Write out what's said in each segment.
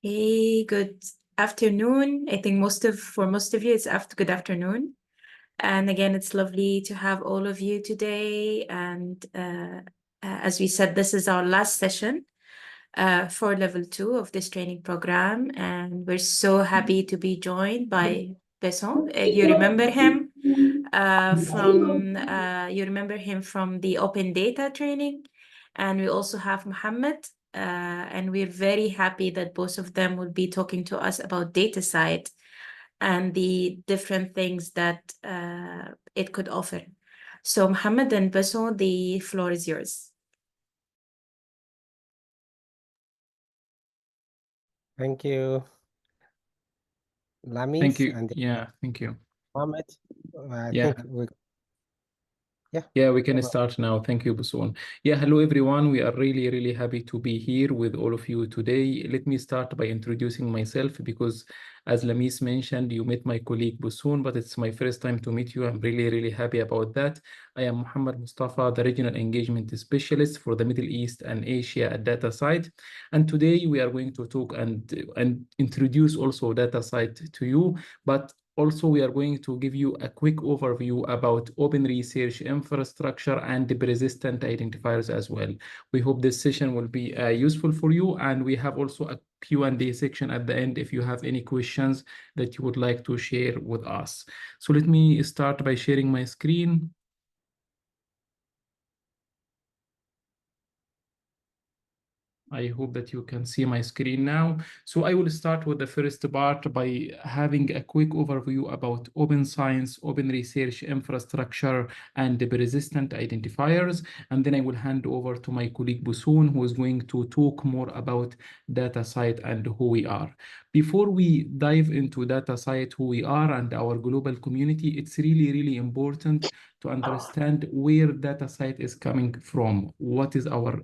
Hey, good afternoon. I think for most of you, it's good afternoon. And again, it's lovely to have all of you today. And as we said, this is our last session for level 2 of this training program. And we're so happy to be joined by Bosun. You remember him from the open data training. And we also have Mohamad. And we're very happy that both of them will be talking to us about DataCite and the different things that it could offer. So Mohamad and Bosun, the floor is yours. Thank you, Lamis. Thank you. And Yeah, thank you. Mohamad. I Yeah. think we Yeah, we can start now. Thank you, Bosun. Yeah, hello everyone. We are really happy to be here with all of you today. Let me start by introducing myself because as Lamis mentioned, you met my colleague Bosun, but it's my first time to meet you. I'm really happy about that. I am Mohamad Mostafa, the Regional Engagement Specialist for the Middle East and Asia at DataCite. And today we are going to talk and introduce also DataCite to you, but also, we are going to give you a quick overview about open research infrastructure and the persistent identifiers as well. We hope this session will be useful for you, and we have also a Q&A section at the end if you have any questions that you would like to share with us. So let me start by sharing my screen. I hope that you can see my screen now. So I will start with the first part by having a quick overview about open science, open research infrastructure, and the persistent identifiers. And then I will hand over to my colleague Bosun, who is going to talk more about DataCite and who we are. Before we dive into DataCite, who we are, and our global community, it's really important to understand where DataCite is coming from. What is our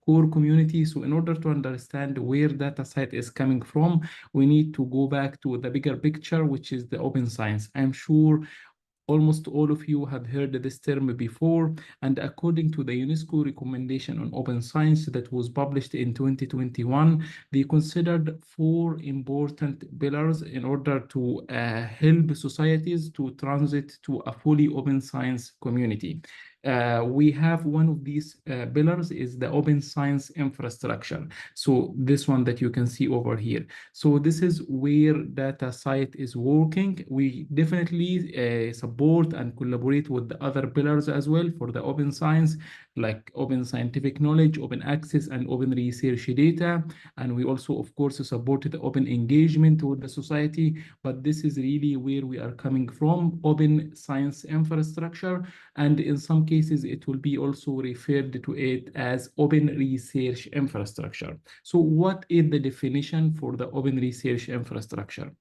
core community? So in order to understand where DataCite is coming from, we need to go back to the bigger picture, which is the open science. I'm sure almost all of you have heard this term before, and according to the UNESCO recommendation on open science that was published in 2021, they considered 4 important pillars in order to help societies to transit to a fully open science community. We have one of these pillars is the open science infrastructure. So this one that you can see over here. So this is where DataCite is working. We definitely support and collaborate with the other pillars as well for the open science, like open scientific knowledge, open access, and open research data. And we also, of course, support the open engagement with the society. But this is really where we are coming from, open science infrastructure. And in some cases, it will be also referred to it as open research infrastructure. So what is the definition for the open research infrastructure?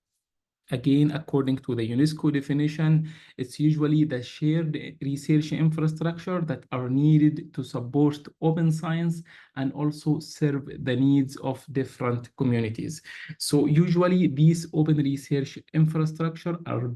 Again, according to the UNESCO definition, it's usually the shared research infrastructure that are needed to support open science and also serve the needs of different communities. So usually these open research infrastructure are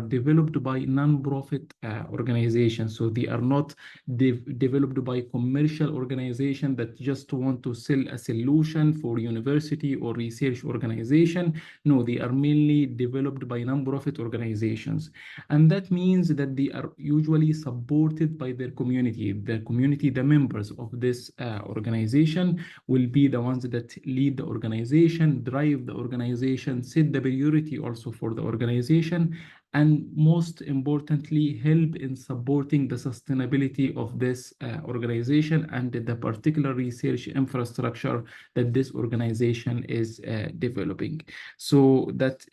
developed by non-profit organizations. So they are not developed by commercial organizations that just want to sell a solution for university or research organization. No, they are mainly developed by non-profit organizations. And that means that they are usually supported by their community. The members of this organization will be the ones that lead the organization, drive the organization, set the priority also for the organization, and most importantly, help in supporting the sustainability of this organization and the particular research infrastructure that this organization is developing. So that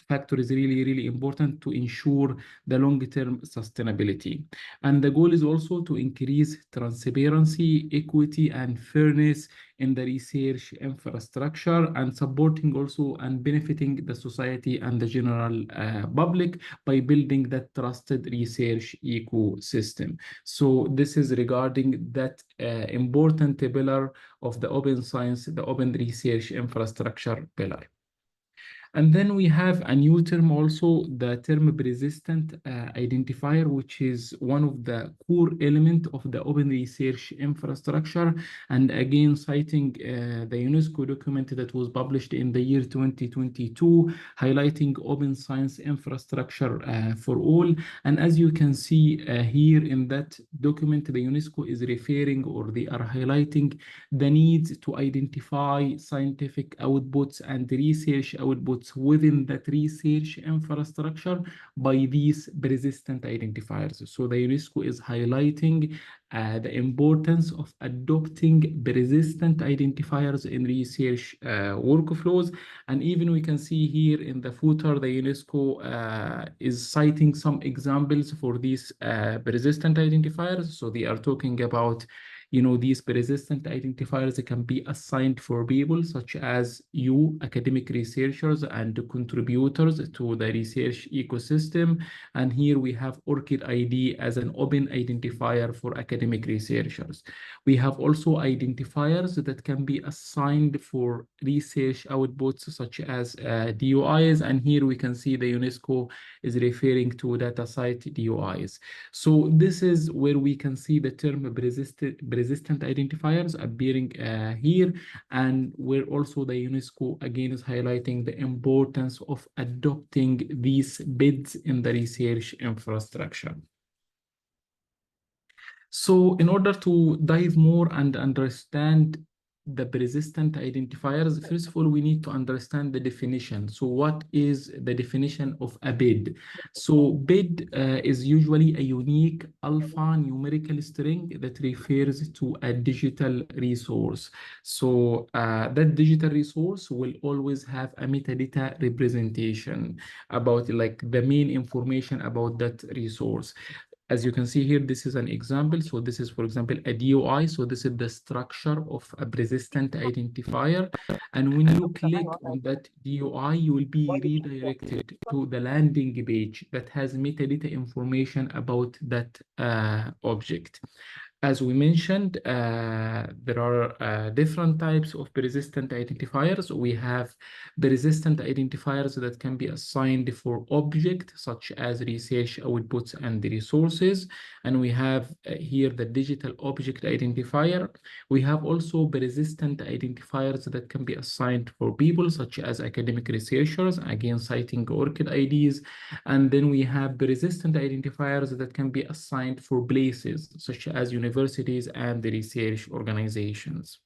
factor is really important to ensure the long-term sustainability. And the goal is also to increase transparency, equity, and fairness in the research infrastructure, and supporting also and benefiting the society and the general public by building that trusted research ecosystem. So this is regarding that important pillar of the open science, the open research infrastructure pillar. And then we have a new term also, the term persistent identifier, which is one of the core element of the open research infrastructure. And again, citing the UNESCO document that was published in the year 2022, highlighting open science infrastructure for all. And as you can see here in that document, the UNESCO is referring, or they are highlighting, the need to identify scientific outputs and research outputs within that research infrastructure by these persistent identifiers. So the UNESCO is highlighting the importance of adopting persistent identifiers in research workflows. And even we can see here in the footer, the UNESCO is citing some examples for these persistent identifiers. So they are talking about, these persistent identifiers can be assigned for people such as you, academic researchers and contributors to the research ecosystem. And here we have ORCID ID as an open identifier for academic researchers. We have also identifiers that can be assigned for research outputs such as DOIs. And here we can see the UNESCO is referring to DataCite DOIs. So this is where we can see the term persistent identifiers appearing here, and where also the UNESCO again is highlighting the importance of adopting these bids in the research infrastructure. So in order to dive more and understand the persistent identifiers, first of all, we need to understand the definition. So what is the definition of a bid? So bid is usually a unique alphanumerical string that refers to a digital resource. So that digital resource will always have a metadata representation about like the main information about that resource. As you can see here, this is an example. So this is, for example, a DOI. So this is the structure of a persistent identifier. And when you click on that DOI, you will be redirected to the landing page that has metadata information about that object. As we mentioned, there are different types of persistent identifiers. We have persistent identifiers that can be assigned for objects such as research outputs and resources. And we have here the digital object identifier. We have also persistent identifiers that can be assigned for people such as academic researchers, again citing ORCID IDs. And then we have persistent identifiers that can be assigned for places such as universities and the research organizations.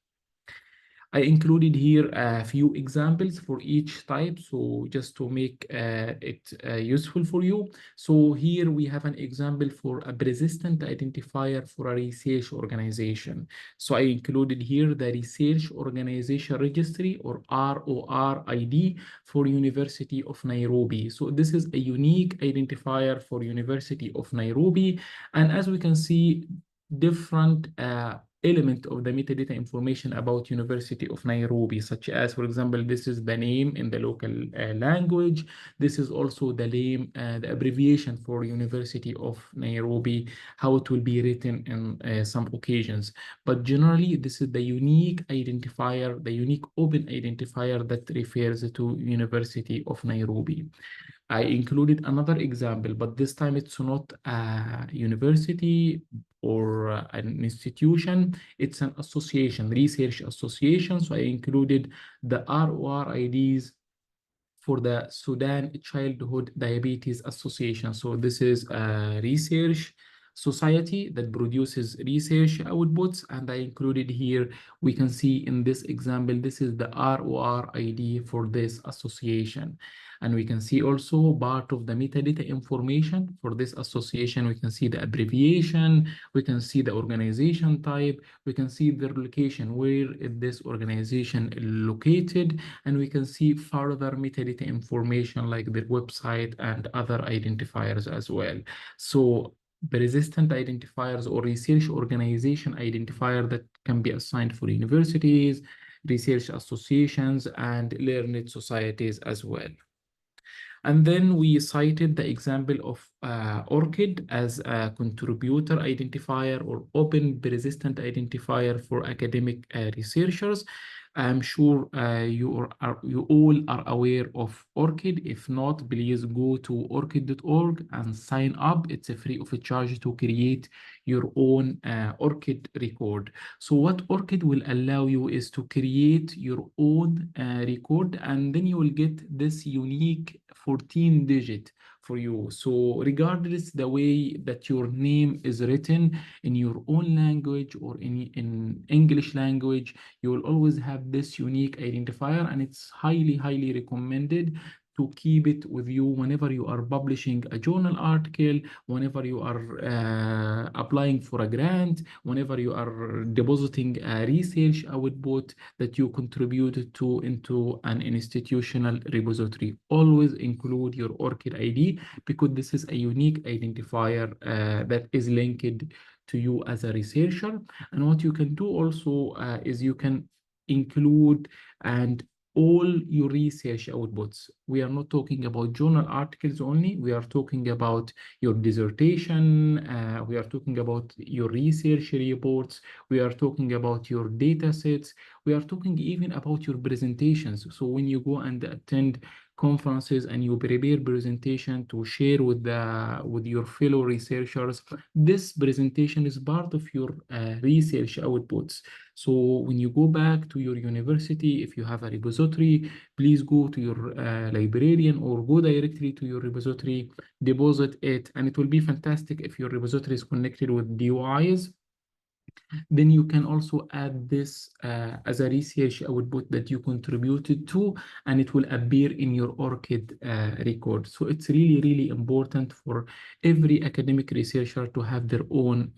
I included here a few examples for each type, so just to make it useful for you. So here we have an example for a persistent identifier for a research organization. So I included here the Research Organization Registry, or ROR ID, for University of Nairobi. So this is a unique identifier for University of Nairobi. And as we can see, different element of the metadata information about University of Nairobi, such as, for example, this is the name in the local language. This is also the name, the abbreviation for University of Nairobi, how it will be written in some occasions. But generally, this is the unique identifier, the unique open identifier that refers to University of Nairobi. I included another example, but this time it's not a university or an institution, it's an association, research association. So I included the ROR IDs for the Sudan Childhood Diabetes Association. So this is a research society that produces research outputs, and I included here, we can see in this example, this is the ROR ID for this association. And we can see also part of the metadata information for this association. We can see the abbreviation, we can see the organization type, we can see their location, where is this organization located, and we can see further metadata information like their website and other identifiers as well. So persistent identifiers or research organization identifier that can be assigned for universities, research associations, and learned societies as well. And then we cited the example of ORCID as a contributor identifier or open persistent identifier for academic researchers. I'm sure you all are aware of ORCID. If not, please go to orchid.org and sign up. It's a free of charge to create your own ORCID record. So what ORCID will allow you is to create your own record, and then you will get this unique 14-digit for you. So regardless the way that your name is written in your own language or in English language, you will always have this unique identifier, and it's highly recommended to keep it with you whenever you are publishing a journal article, whenever you are applying for a grant, whenever you are depositing a research output that you contributed to into an institutional repository. Always include your ORCID ID, because this is a unique identifier that is linked to you as a researcher. And what you can do also is you can include and all your research outputs. We are not talking about journal articles only. We are talking about your dissertation. We are talking about your research reports. We are talking about your data sets. We are talking even about your presentations. So when you go and attend conferences and you prepare presentation to share with your fellow researchers, this presentation is part of your research outputs. So when you go back to your university, if you have a repository, please go to your librarian or go directly to your repository, deposit it, and it will be fantastic if your repository is connected with DOIs. Then you can also add this as a research output that you contributed to, and it will appear in your ORCID record. So it's really important for every academic researcher to have their own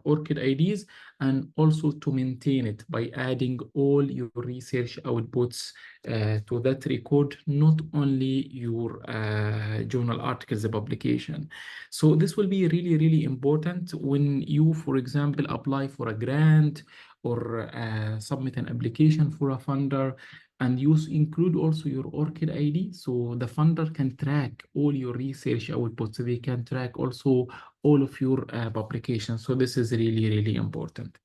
ORCID IDs, and also to maintain it by adding all your research outputs to that record, not only your journal articles publication. So this will be really important when you, for example, apply for a grant or submit an application for a funder, and you include also your ORCID ID, so the funder can track all your research outputs. They can track also all of your publications. So this is really important.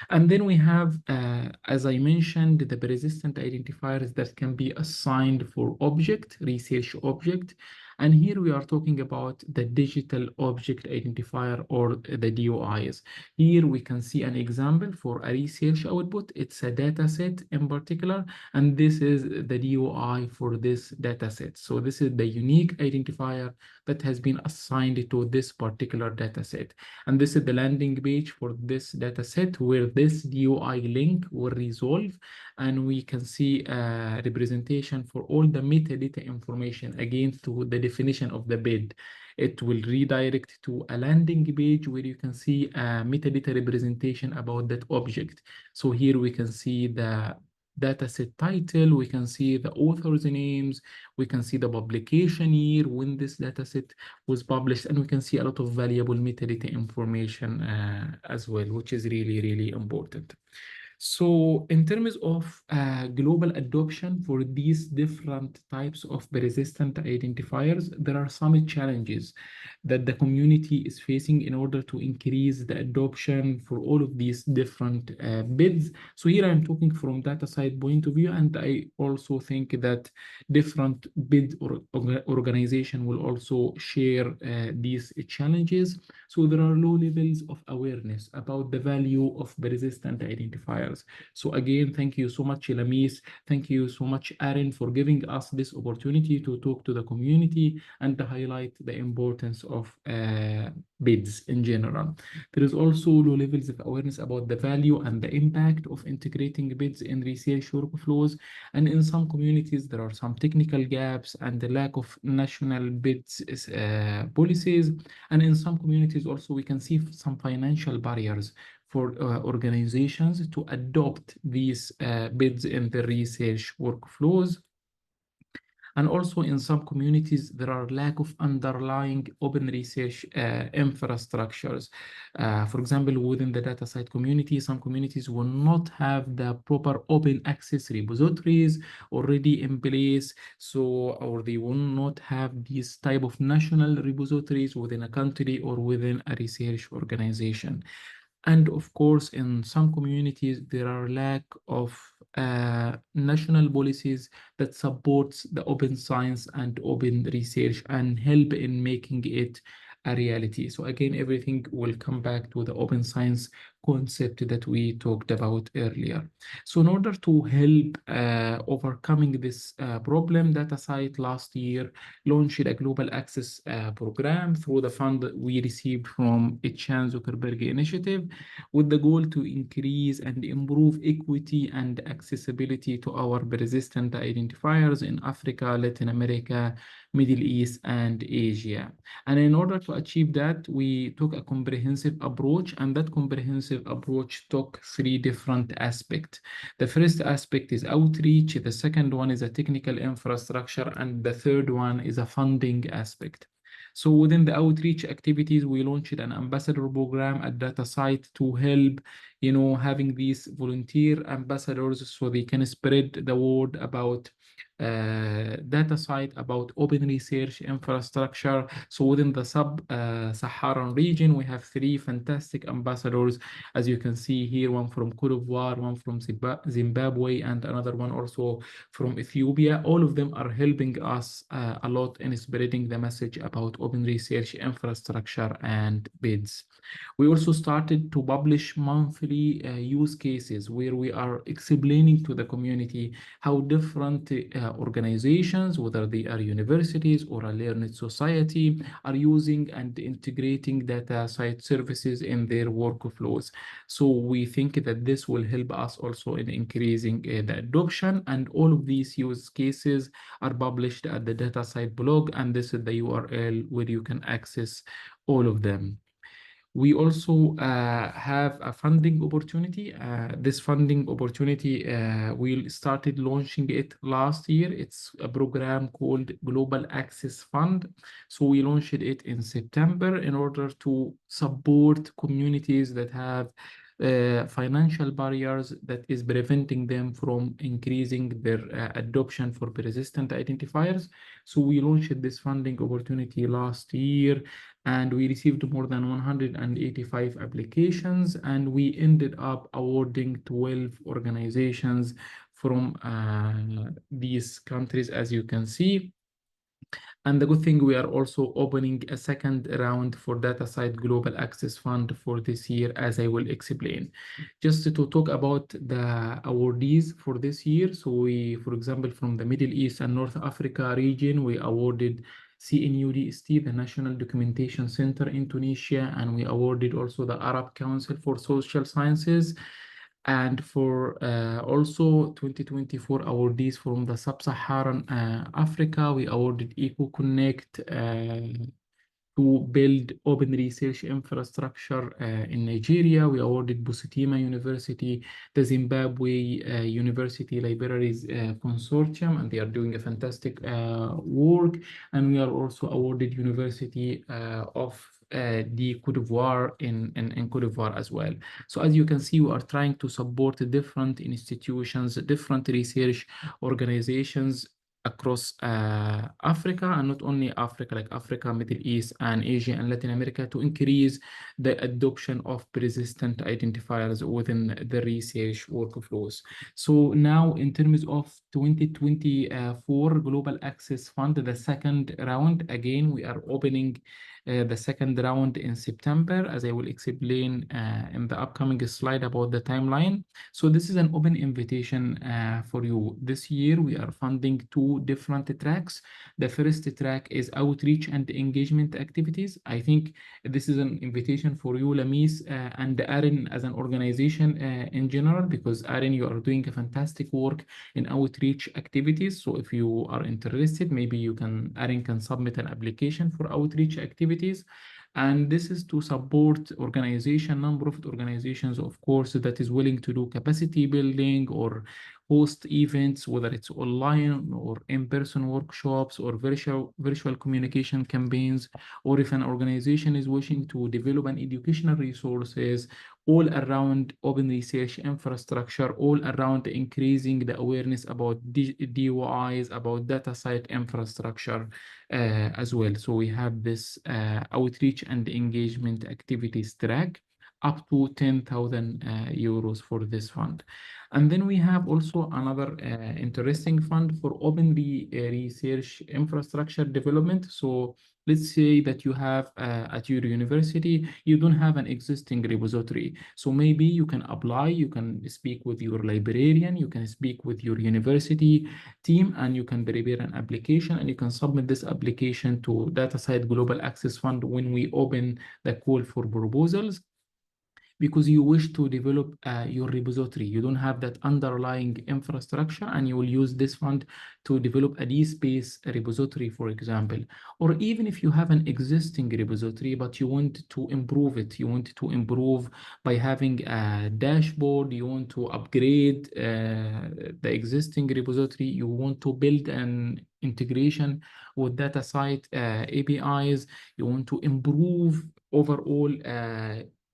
And then we have, as I mentioned, the persistent identifiers that can be assigned for object, research object. And here we are talking about the digital object identifier, or the DOIs. Here we can see an example for a research output. It's a data set in particular, and this is the DOI for this data set. So this is the unique identifier that has been assigned to this particular data set. And this is the landing page for this data set where this DOI link will resolve, and we can see a representation for all the metadata information, again, to the definition of the bid. It will redirect to a landing page where you can see a metadata representation about that object. So here we can see the dataset title, we can see the author's names, we can see the publication year when this dataset was published, and we can see a lot of valuable metadata information as well, which is really important. So in terms of global adoption for these different types of persistent identifiers, there are some challenges that the community is facing in order to increase the adoption for all of these different bids. So here I'm talking from DataCite point of view, and I also think that different bid or organization will also share these challenges. So there are low levels of awareness about the value of persistent identifiers. So again, thank you so much, Lamis. Thank you so much, Aaron, for giving us this opportunity to talk to the community and to highlight the importance of bids in general. There is also low levels of awareness about the value and the impact of integrating bids in research workflows. And in some communities, there are some technical gaps and the lack of national bids policies. And in some communities also, we can see some financial barriers for organizations to adopt these bids in the research workflows. And also in some communities, there are lack of underlying open research infrastructures. For example, within the DataCite community, some communities will not have the proper open access repositories already in place. So, or they will not have these type of national repositories within a country or within a research organization. And of course, in some communities, there are lack of national policies that supports the open science and open research and help in making it a reality. So again, everything will come back to the open science concept that we talked about earlier. So in order to help overcoming this problem, DataCite last year launched a global access program through the fund that we received from a Chan Zuckerberg initiative, with the goal to increase and improve equity and accessibility to our persistent identifiers in Africa, Latin America, Middle East, and Asia. And in order to achieve that, we took a comprehensive approach, and that comprehensive approach took three different aspects. The first aspect is outreach, the second one is a technical infrastructure, and the third one is a funding aspect. So within the outreach activities, we launched an ambassador program at DataCite to help, having these volunteer ambassadors so they can spread the word about DataCite, about open research infrastructure. So within the sub-Saharan region, we have three fantastic ambassadors, as you can see here, one from Cote d'Ivoire, one from Zimbabwe, and another one also from Ethiopia. All of them are helping us a lot in spreading the message about open research infrastructure and bids. We also started to publish monthly use cases where we are explaining to the community how different organizations, whether they are universities or a learned society, are using and integrating DataCite services in their workflows. So we think that this will help us also in increasing the adoption, and all of these use cases are published at the DataCite blog, and this is the URL where you can access all of them. We also have a funding opportunity. This funding opportunity, we started launching it last year. It's a program called Global Access Fund. So we launched it in September in order to support communities that have financial barriers that is preventing them from increasing their adoption for persistent identifiers. So we launched this funding opportunity last year, and we received more than 185 applications, and we ended up awarding 12 organizations from these countries, as you can see. And the good thing, we are also opening a second round for DataCite Global Access Fund for this year, as I will explain. Just to talk about the awardees for this year. So we, for example, from the Middle East and North Africa region, we awarded CNUDST, the National Documentation Center in Tunisia, and we awarded also the Arab Council for Social Sciences. And for also 2024 awardees from the Sub-Saharan Africa, we awarded EcoConnect to build open research infrastructure in Nigeria. We awarded Busitima University, the Zimbabwe University Libraries Consortium, and they are doing a fantastic work. And we are also awarded University of the Cote d'Ivoire in Cote d'Ivoire as well. So as you can see, we are trying to support different institutions, different research organizations across Africa, and not only Africa, like Africa, Middle East, and Asia, and Latin America, to increase the adoption of persistent identifiers within the research workflows. So now, in terms of 2024 Global Access Fund, the second round, again, we are opening the second round in September, as I will explain in the upcoming slide about the timeline. So this is an open invitation for you. This year, we are funding two different tracks. The first track is outreach and engagement activities. I think this is an invitation for you, Lamis, and Aaron as an organization in general, because Aaron, you are doing a fantastic work in outreach activities. So if you are interested, maybe Aaron can submit an application for outreach activities. And this is to support non-profit organizations, of course, that is willing to do capacity building or host events, whether it's online or in-person workshops or virtual communication campaigns, or if an organization is wishing to develop an educational resources all around open research infrastructure, all around increasing the awareness about DOIs, about DataCite infrastructure as well. So we have this outreach and engagement activities track up to 10,000 euros for this fund. And then we have also another interesting fund for open research infrastructure development. So let's say that you have at your university, you don't have an existing repository. So maybe you can apply, you can speak with your librarian, you can speak with your university team, and you can prepare an application, and you can submit this application to DataCite Global Access Fund when we open the call for proposals, because you wish to develop your repository. You don't have that underlying infrastructure, and you will use this fund to develop a DSpace repository, for example. Or even if you have an existing repository, but you want to improve it, you want to improve by having a dashboard, you want to upgrade the existing repository, you want to build an integration with DataCite APIs, you want to improve overall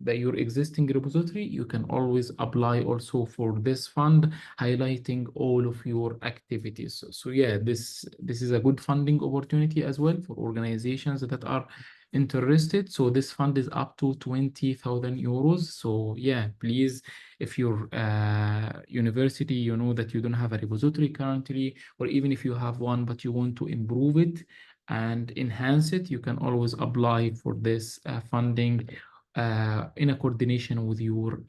your existing repository, you can always apply also for this fund, highlighting all of your activities. So yeah, this is a good funding opportunity as well for organizations that are interested. So this fund is up to 20,000 euros. So yeah, please, if your university, you know that you don't have a repository currently, or even if you have one but you want to improve it and enhance it, you can always apply for this funding in a coordination with your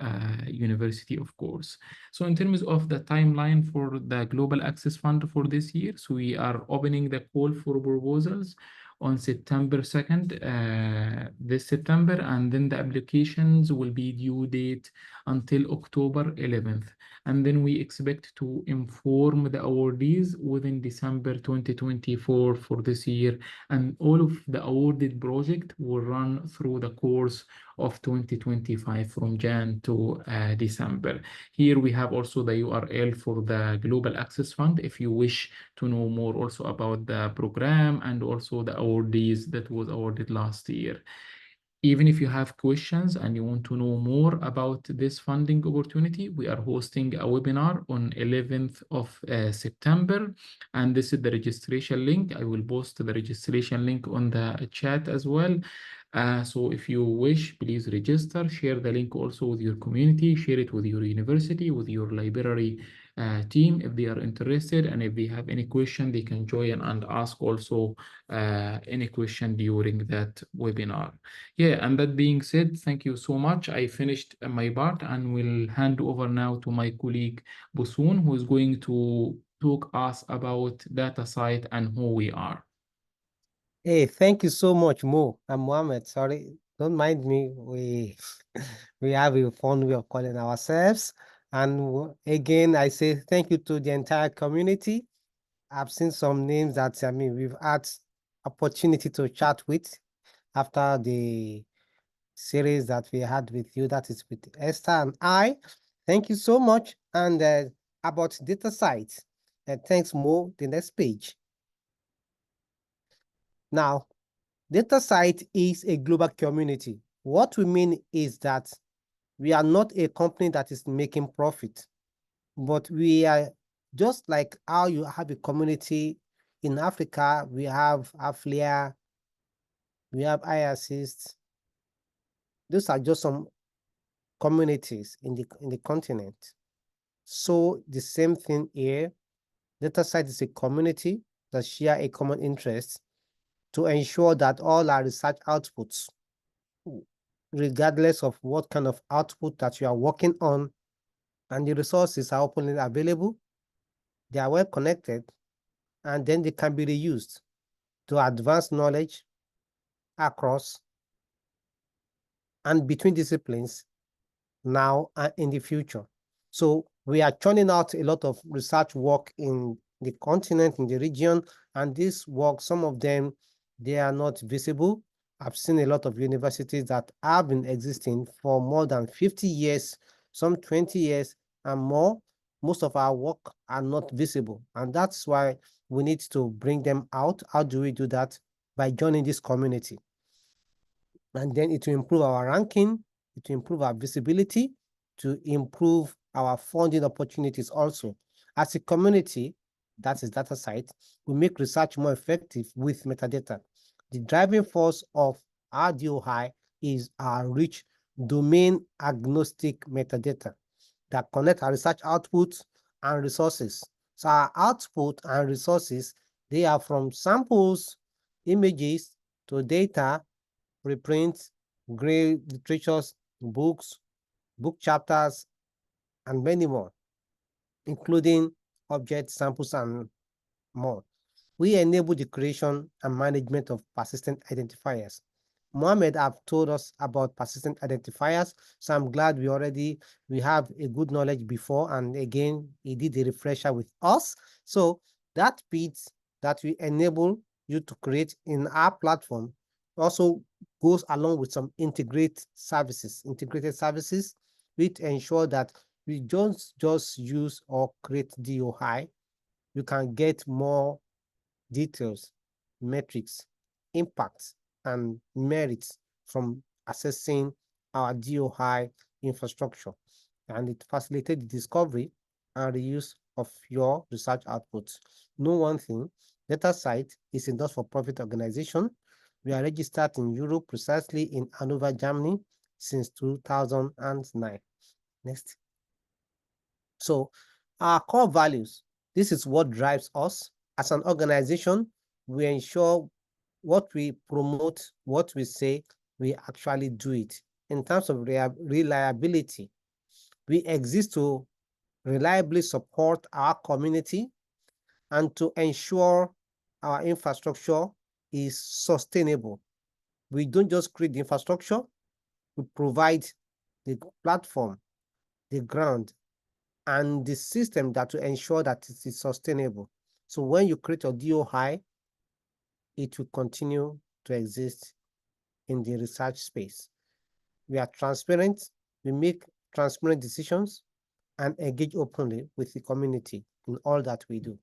university, of course. So in terms of the timeline for the Global Access Fund for this year, so we are opening the call for proposals on September 2nd, this September, and then the applications will be due date until October 11th. And then we expect to inform the awardees within December 2024 for this year. And all of the awarded project will run through the course of 2025 from Jan to December. Here we have also the URL for the Global Access Fund if you wish to know more also about the program and also the awardees that was awarded last year. Even if you have questions and you want to know more about this funding opportunity, we are hosting a webinar on 11th of September. And this is the registration link. I will post the registration link on the chat as well. So if you wish, please register, share the link also with your community, share it with your university, with your library team if they are interested. And if they have any question, they can join and ask also any question during that webinar. Yeah, and that being said, thank you so much. I finished my part and will hand over now to my colleague Bosun, who is going to talk us about DataCite and who we are. Hey, thank you so much, Mo. I'm Mohamad. Sorry, don't mind me. We have a fun way of calling ourselves. And again, I say thank you to the entire community. I've seen some names that we've had opportunity to chat with after the series that we had with you, that is with Esther and I. Thank you so much. And about DataCite, thanks, Mo. The next page. Now, DataCite is a global community. What we mean is that we are not a company that is making profit, but we are just like how you have a community in Africa. We have Aflia, we have iAssist. Those are just some communities in the continent. So the same thing here. DataCite is a community that share a common interest to ensure that all our research outputs, regardless of what kind of output that you are working on, and the resources are openly available, they are well connected, and then they can be reused to advance knowledge across and between disciplines now and in the future. So we are churning out a lot of research work in the continent, in the region, and this work, some of them, they are not visible. I've seen a lot of universities that have been existing for more than 50 years, some 20 years and more. Most of our work are not visible, and that's why we need to bring them out. How do we do that? By joining this community. And then it will improve our ranking, it will improve our visibility, to improve our funding opportunities also. As a community, that is DataCite, we make research more effective with metadata. The driving force of our DOI is our rich domain agnostic metadata that connect our research output and resources. So our output and resources, they are from samples, images, to data, reprints, grey literatures, books, book chapters, and many more, including object samples and more. We enable the creation and management of persistent identifiers. Mohamad have told us about persistent identifiers, so I'm glad we have a good knowledge before, and again, he did a refresher with us. So that bit that we enable you to create in our platform also goes along with some integrated services, which ensure that we don't just use or create DOI, you can get more details, metrics, impacts, and merits from assessing our DOI infrastructure. And it facilitates the discovery and reuse of your research outputs. Know one thing, DataCite is a not-for-profit organization. We are registered in Europe, precisely in Hanover, Germany, since 2009. Next. So our core values, this is what drives us. As an organization, we ensure what we promote, what we say, we actually do it. In terms of reliability, we exist to reliably support our community and to ensure our infrastructure is sustainable. We don't just create the infrastructure, we provide the platform, the ground, and the system that will ensure that it is sustainable. So when you create your DOI, it will continue to exist in the research space. We are transparent, we make transparent decisions, and engage openly with the community in all that we do.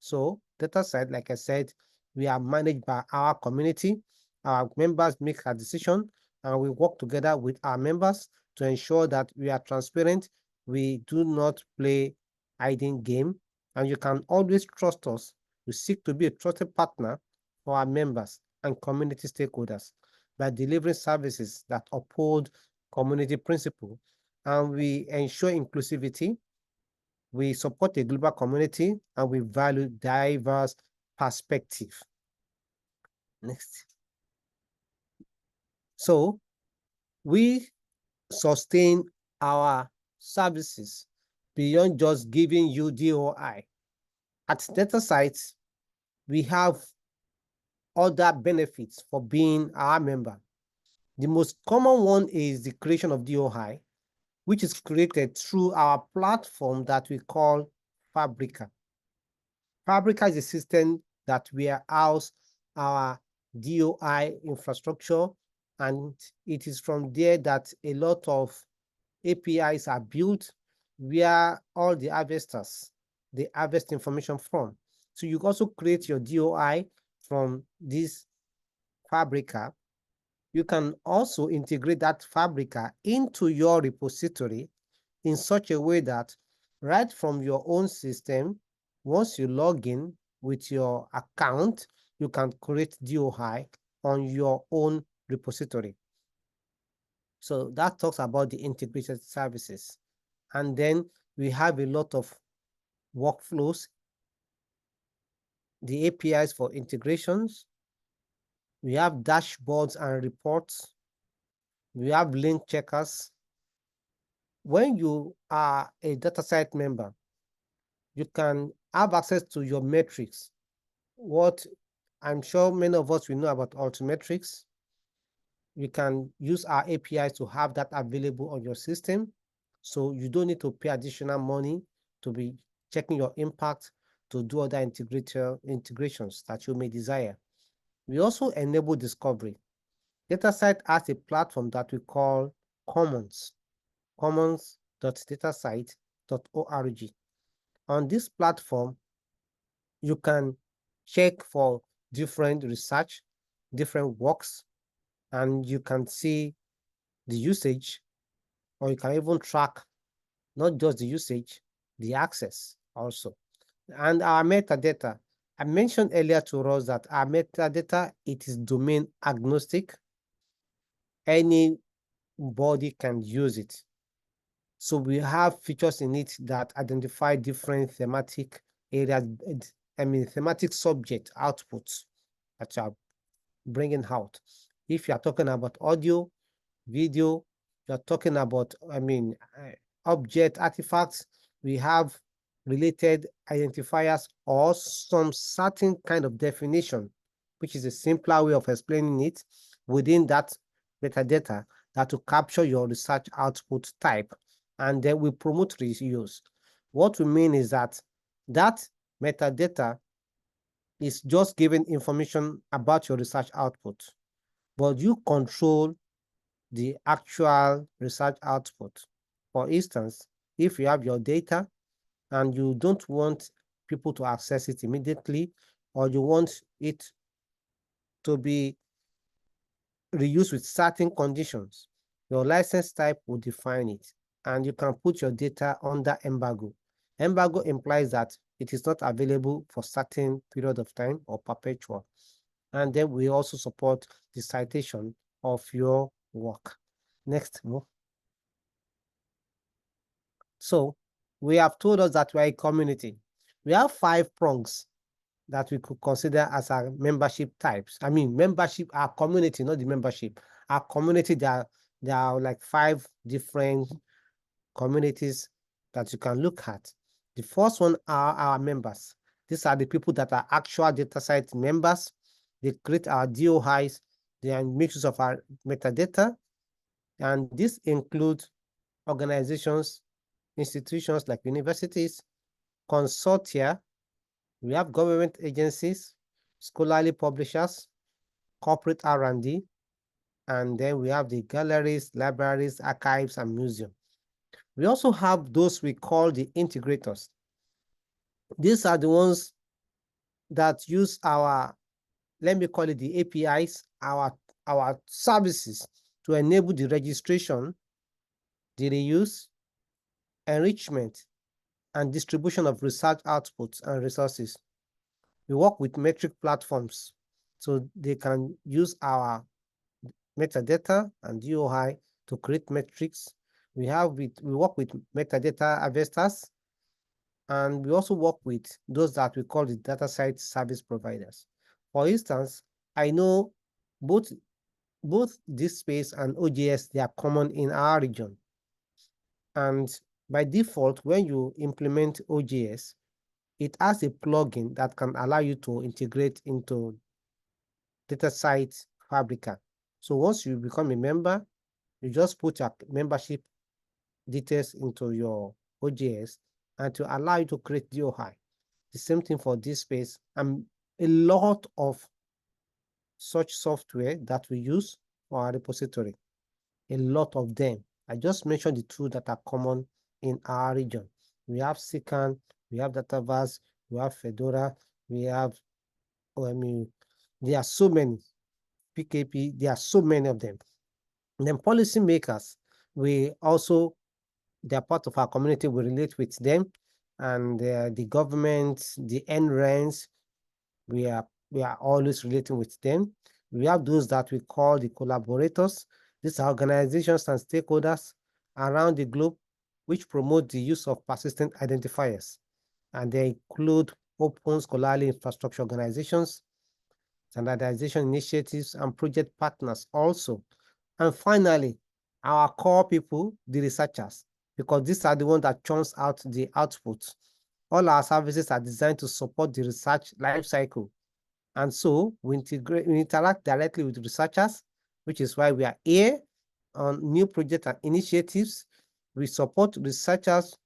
So DataCite, like I said, we are managed by our community. Our members make a decision, and we work together with our members to ensure that we are transparent. We do not play hiding game, and you can always trust us. We seek to be a trusted partner for our members and community stakeholders by delivering services that uphold community principle, and we ensure inclusivity. We support a global community, and we value diverse perspective. Next. So we sustain our services beyond just giving you DOI. At DataCite, we have other benefits for being our member. The most common one is the creation of DOI, which is created through our platform that we call Fabrica. Fabrica is a system that we house our DOI infrastructure, and it is from there that a lot of APIs are built where all the harvesters, they harvest information from. So you also create your DOI from this Fabrica. You can also integrate that Fabrica into your repository in such a way that right from your own system, once you log in with your account, you can create DOI on your own repository. So that talks about the integrated services. And then we have a lot of workflows, the APIs for integrations. We have dashboards and reports. We have link checkers. When you are a DataCite member, you can have access to your metrics. What I'm sure many of us will know about Altimetrics. You can use our APIs to have that available on your system. So you don't need to pay additional money to be checking your impact, to do other integrations that you may desire. We also enable discovery. DataCite has a platform that we call Commons, commons.datacite.org. On this platform, you can check for different research, different works, and you can see the usage, or you can even track not just the usage, the access also. And our metadata, I mentioned earlier to us that our metadata, it is domain agnostic. Anybody can use it. So we have features in it that identify different thematic areas, thematic subject outputs that you are bringing out. If you are talking about audio, video, you're talking about, object artifacts, we have related identifiers or some certain kind of definition, which is a simpler way of explaining it within that metadata that will capture your research output type, and then we promote reuse. What we mean is that that metadata is just giving information about your research output, but you control the actual research output. For instance, if you have your data and you don't want people to access it immediately, or you want it to be reused with certain conditions, your license type will define it, and you can put your data under embargo. Embargo implies that it is not available for certain period of time or perpetual. And then we also support the citation of your work. Next, Mo. So we have told us that we're a community. We have 5 prongs that we could consider as our membership types. Membership, our community, not the membership. Our community, there are like 5 different communities that you can look at. The first one are our members. These are the people that are actual DataCite members. They create our DOIs, they are mixes of our metadata, and this includes organizations, institutions like universities, consortia, we have government agencies, scholarly publishers, corporate R&D, and then we have the galleries, libraries, archives, and museums. We also have those we call the integrators. These are the ones that use our, let me call it the APIs, our services to enable the registration, the reuse, enrichment, and distribution of research outputs and resources. We work with metric platforms, so they can use our metadata and DOI to create metrics. We work with metadata harvesters, and we also work with those that we call the DataCite service providers. For instance, I know both DSpace and OJS, they are common in our region. And by default, when you implement OJS, it has a plugin that can allow you to integrate into DataCite Fabrica. So once you become a member, you just put your membership details into your OJS and to allow you to create DOI. The same thing for DSpace and a lot of such software that we use for our repository. A lot of them. I just mentioned the 2 that are common in our region. We have Sican, we have Dataverse, we have Fedora, we have, there are so many, PKP, there are so many of them. And then policymakers, they are part of our community, we relate with them, and the government, the NRENs, we are always relating with them. We have those that we call the collaborators. These are organizations and stakeholders around the globe which promote the use of persistent identifiers, and they include open scholarly infrastructure organizations, standardization initiatives, and project partners also. And finally, our core people, the researchers, because these are the ones that churns out the outputs. All our services are designed to support the research lifecycle. And so we interact directly with researchers, which is why we are here on new projects and initiatives. We support researchers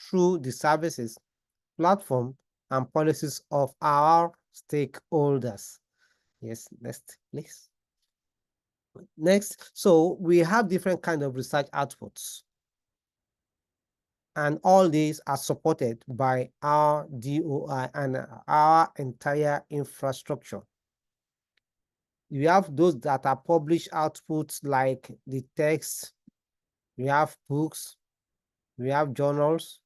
through the services, platform, and policies of our stakeholders. Yes, next, please. Next, so we have different kinds of research outputs. And all these are supported by our DOI and our entire infrastructure. We have those that are published outputs like the text, we have books, we have journals,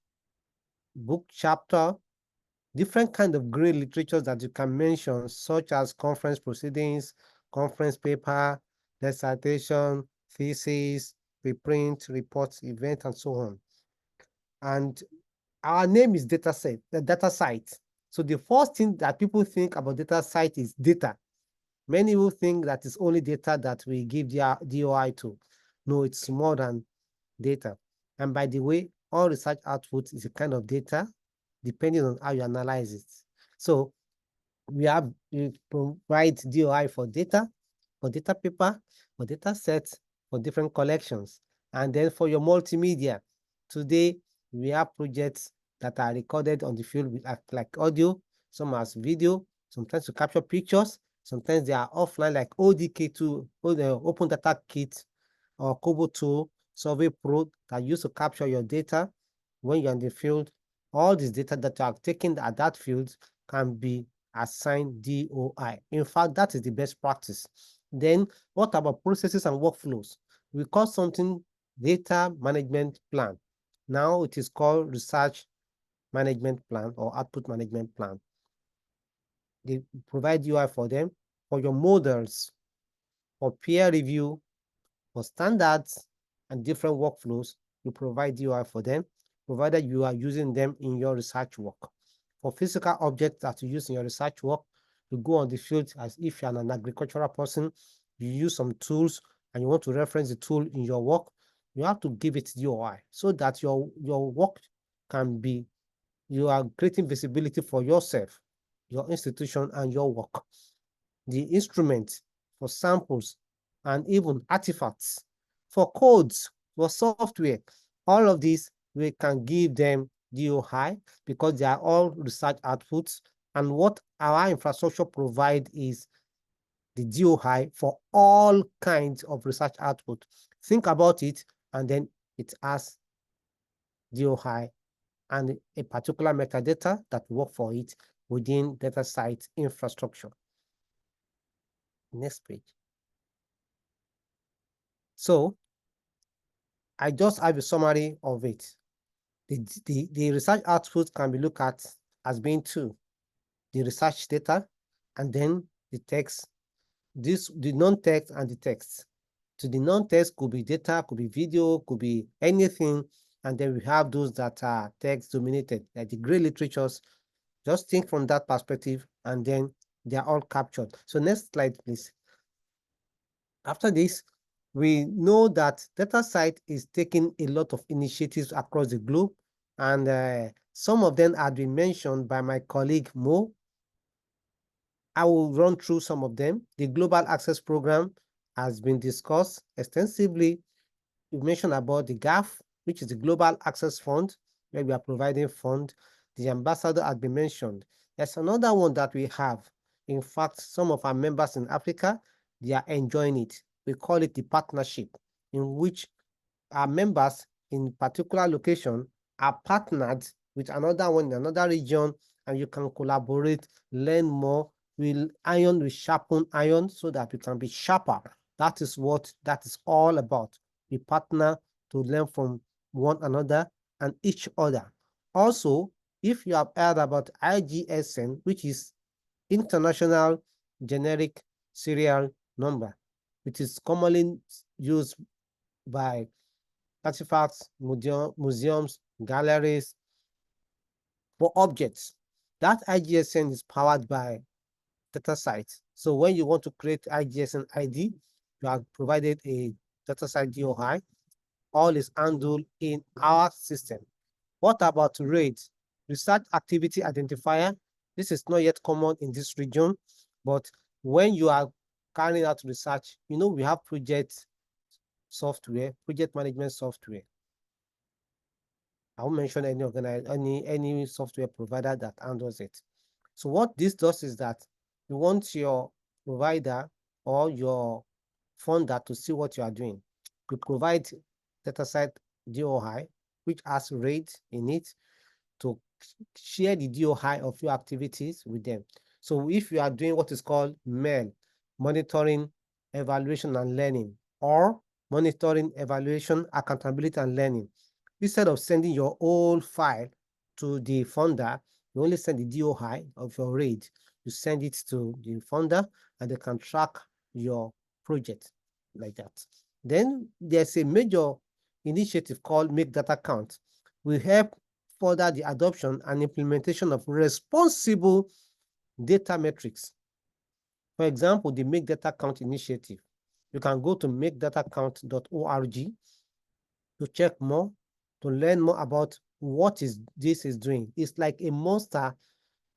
book chapter, different kind of great literatures that you can mention, such as conference proceedings, conference paper, dissertation, thesis, preprint, reports, event, and so on. And our name is DataCite, the DataCite. So the first thing that people think about DataCite is data. Many will think that it's only data that we give their DOI to. No, it's more than data. And by the way, all research output is a kind of data, depending on how you analyze it. So we provide DOI for data paper, for data sets, for different collections. And then for your multimedia, today we have projects that are recorded on the field with like audio, some as video, sometimes to capture pictures, sometimes they are offline like ODK2, Open Data Kit, or Kobo Tool, Survey Pro that use to capture your data when you're in the field. All this data that you have taken at that field can be assigned DOI. In fact, that is the best practice. Then what about processes and workflows? We call something data management plan. Now it is called research management plan or output management plan. They provide UI for them, for your models, for peer review, for standards and different workflows. You provide UI for them, provided you are using them in your research work. For physical objects that you use in your research work, you go on the field as if you're an agricultural person, you use some tools and you want to reference the tool in your work, you have to give it DOI so that your work can be, you are creating visibility for yourself, your institution, and your work. The instruments for samples and even artifacts, for codes, for software, all of these, we can give them DOI because they are all research outputs. And what our infrastructure provide is the DOI for all kinds of research output. Think about it, and then it has DOI and a particular metadata that work for it within DataCite infrastructure. Next page. So I just have a summary of it. The research output can be looked at as being two: the research data and then the text. The non-text and the text. So the non-text could be data, could be video, could be anything. And then we have those that are text dominated, like the gray literatures. Just think from that perspective, and then they are all captured. So next slide, please. After this, we know that DataCite is taking a lot of initiatives across the globe, and some of them have been mentioned by my colleague Mo. I will run through some of them. The Global Access Program has been discussed extensively. We mentioned about the GAF, which is the Global Access Fund, where we are providing fund. The ambassador has been mentioned. There's another one that we have. In fact, some of our members in Africa, they are enjoying it. We call it the partnership, in which our members in particular location are partnered with another one in another region, and you can collaborate, learn more. Iron will sharpen iron so that we can be sharper. That is what that is all about. We partner to learn from one another and each other. Also, if you have heard about IGSN, which is International Generic Serial Number, which is commonly used by artifacts, museums, galleries for objects. That IGSN is powered by DataCite. So when you want to create IGSN ID, you are provided a DataCite DOI. All is handled in our system. What about RAID, Research Activity Identifier? This is not yet common in this region, but when you are carrying out research, you know, we have project software, project management software. I won't mention any software provider that handles it. So what this does is that you want your provider or your funder to see what you are doing. We provide DataCite DOI, which has RAID in it, to share the DOI of your activities with them. So if you are doing what is called MEL, monitoring, evaluation, and learning, or monitoring, evaluation, accountability, and learning, instead of sending your whole file to the funder, you only send the DOI of your RAID. You send it to the funder, and they can track your project like that. Then there's a major initiative called Make Data Count. will help further the adoption and implementation of responsible data metrics. For example, the Make Data Count initiative. You can go to makedatacount.org to check more, to learn more about what this is doing. It's like a monster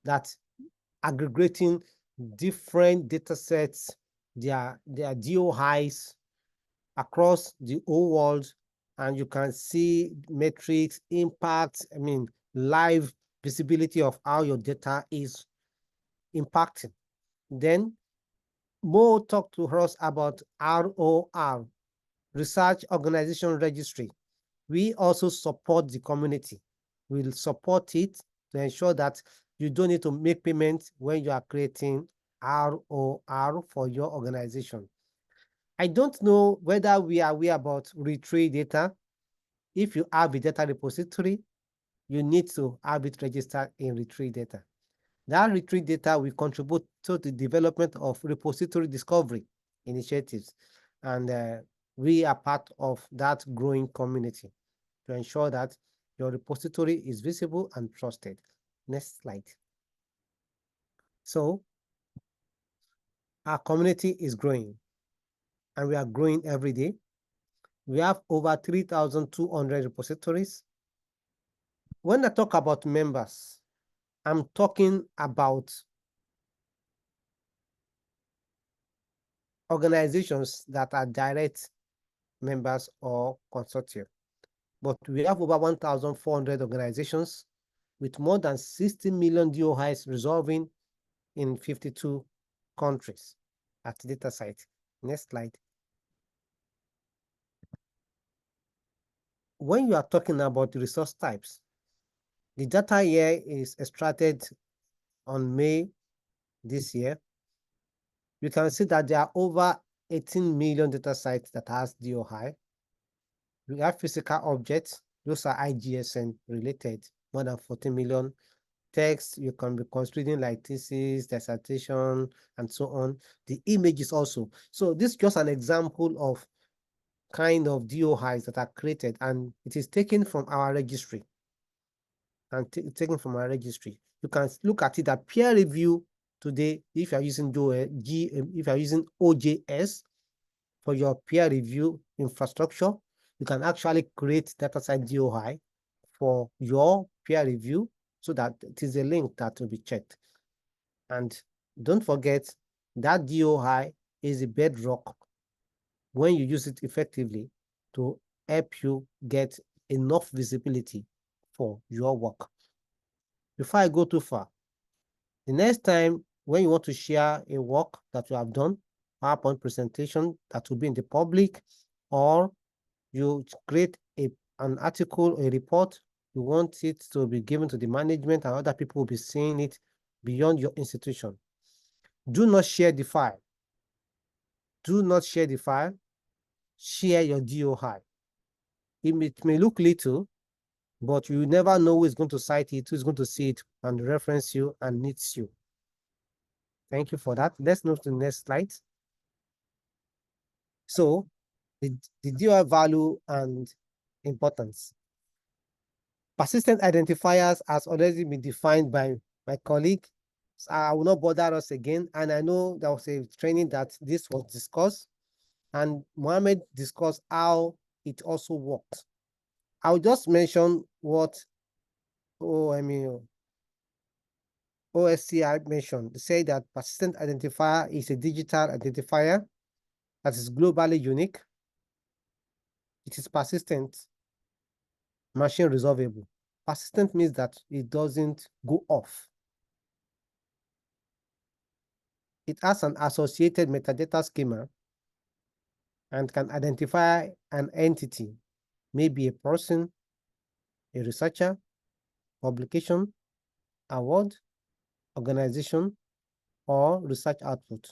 that's aggregating different data sets, their DOIs across the whole world, and you can see metrics, impact, live visibility of how your data is impacting. Then Mo talked to us about ROR, Research Organization Registry. We also support the community. We'll support it to ensure that you don't need to make payments when you are creating ROR for your organization. I don't know whether we are aware about retrieve data. If you have a data repository, you need to have it registered in retrieve data. That retrieve data will contribute to the development of repository discovery initiatives. And we are part of that growing community to ensure that your repository is visible and trusted. Next slide. So our community is growing, and we are growing every day. We have over 3,200 repositories. When I talk about members, I'm talking about organizations that are direct members or consortia. But we have over 1,400 organizations with more than 60 million DOIs resolving in 52 countries at DataCite. Next slide. When you are talking about the resource types, the data here is extracted on May this year. You can see that there are over 18 million data sites that has DOI. We have physical objects, those are IGSN related, more than 14 million. Text, you can be considering like thesis, dissertation, and so on. The images also. So this is just an example of kind of DOIs that are created, and it is taken from our registry. Taken from our registry. You can look at it at peer review today. If you are using if you are using OJS for your peer review infrastructure, you can actually create DataCite DOI for your peer review, so that it is a link that will be checked. And don't forget that DOI is a bedrock when you use it effectively to help you get enough visibility for your work. Before I go too far, the next time when you want to share a work that you have done, PowerPoint presentation that will be in the public, or you create an article, a report, you want it to be given to the management and other people will be seeing it beyond your institution. Do not share the file. Do not share the file. Share your DOI. It may look little, but you never know who is going to cite it, who is going to see it and reference you and needs you. Thank you for that. Let's move to the next slide. So the DOI value and importance. Persistent identifiers has already been defined by my colleague. So I will not bother us again. And I know there was a training that this was discussed, and Mohamad discussed how it also works. I'll just mention what OSCI mentioned. They say that persistent identifier is a digital identifier that is globally unique. It is persistent, machine resolvable. Persistent means that it doesn't go off. It has an associated metadata schema and can identify an entity, maybe a person, a researcher, publication, award, organization, or research output.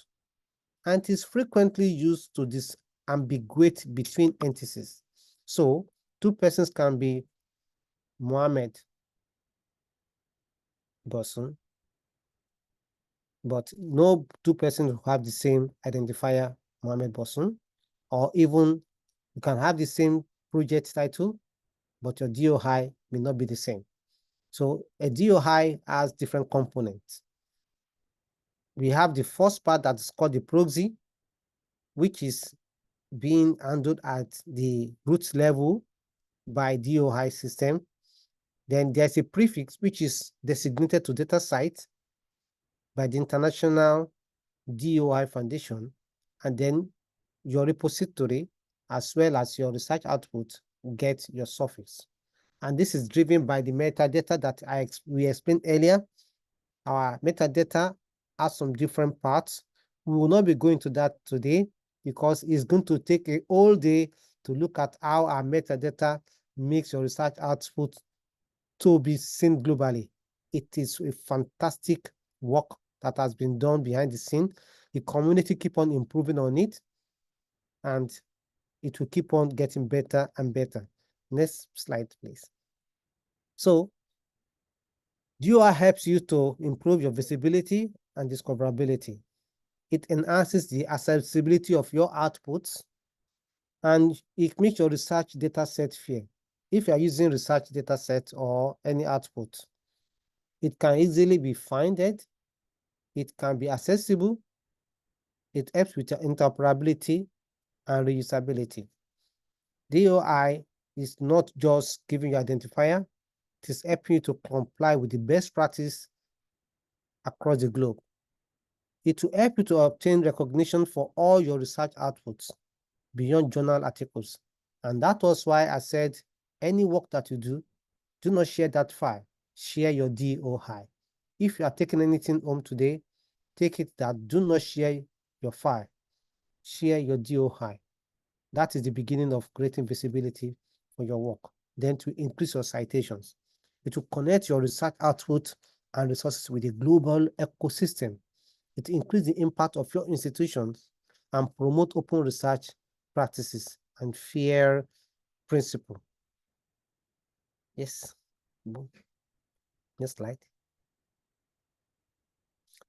And is frequently used to disambiguate between entities. So 2 persons can be Mohamad, Bosun, but no 2 persons who have the same identifier, Mohamad, Bosun, or even you can have the same project title, but your DOI may not be the same. So a DOI has different components. We have the first part that is called the proxy, which is being handled at the root level by DOI system. Then there's a prefix which is designated to DataCite by the International DOI Foundation, and then your repository as well as your research output get your suffix. And this is driven by the metadata that we explained earlier. Our metadata has some different parts. We will not be going to that today because it's going to take a whole day to look at how our metadata makes your research output to be seen globally. It is a fantastic work that has been done behind the scene. The community keep on improving on it, and it will keep on getting better and better. Next slide, please. So DOI helps you to improve your visibility and discoverability. It enhances the accessibility of your outputs, and it makes your research data set fair. If you are using research data set or any output, it can easily be founded, it can be accessible, it helps with your interoperability and reusability. DOI is not just giving you identifier, it is helping you to comply with the best practice across the globe. It will help you to obtain recognition for all your research outputs beyond journal articles. And that was why I said, any work that you do not share that file, share your DOI. If you are taking anything home today, take it that do not share your file, share your DOI. That is the beginning of creating visibility for your work. Then to increase your citations. It will connect your research output and resources with a global ecosystem. It increases the impact of your institutions and promote open research practices and fair principle. Yes. Next slide.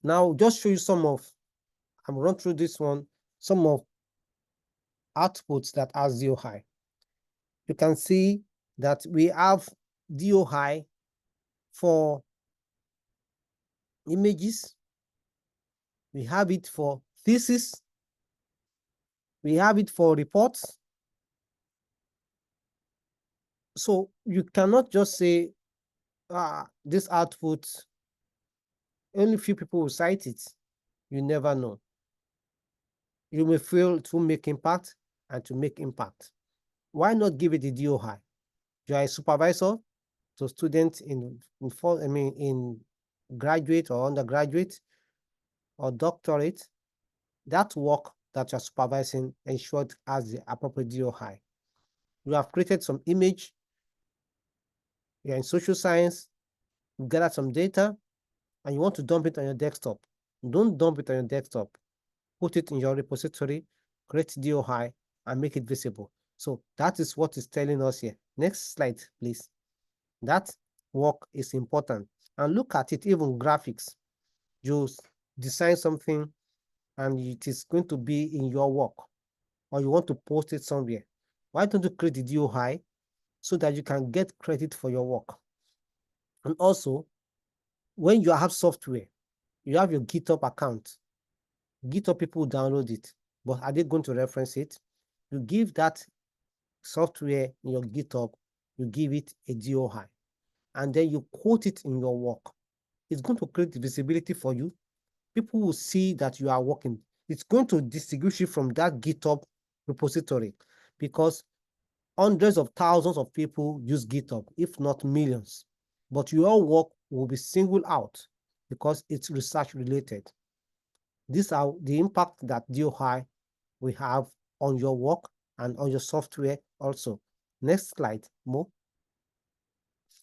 Now, just show you some of, I'm run through this one, some of outputs that has DOI. You can see that we have DOI for images, we have it for thesis, we have it for reports. So you cannot just say, this output, only few people will cite it. You never know. You may fail to make impact and to make impact. Why not give it the DOI? You are a supervisor to students in graduate or undergraduate or doctorate. That work that you're supervising ensured has the appropriate DOI. You have created some image, you're in social science, you gather some data, and you want to dump it on your desktop. Don't dump it on your desktop. Put it in your repository, create DOI, and make it visible. So that is what it's telling us here. Next slide, please. That work is important. And look at it, even graphics. You design something and it is going to be in your work, or you want to post it somewhere. Why don't you create the DOI so that you can get credit for your work? And also, when you have software, you have your GitHub account. GitHub people download it, but are they going to reference it? You give that software in your GitHub, you give it a DOI, and then you quote it in your work. It's going to create visibility for you. People will see that you are working. It's going to distinguish you from that GitHub repository, because hundreds of thousands of people use GitHub, if not millions. But your work will be singled out because it's research related. These are the impact that DOI will have on your work and on your software also. Next slide, Mo.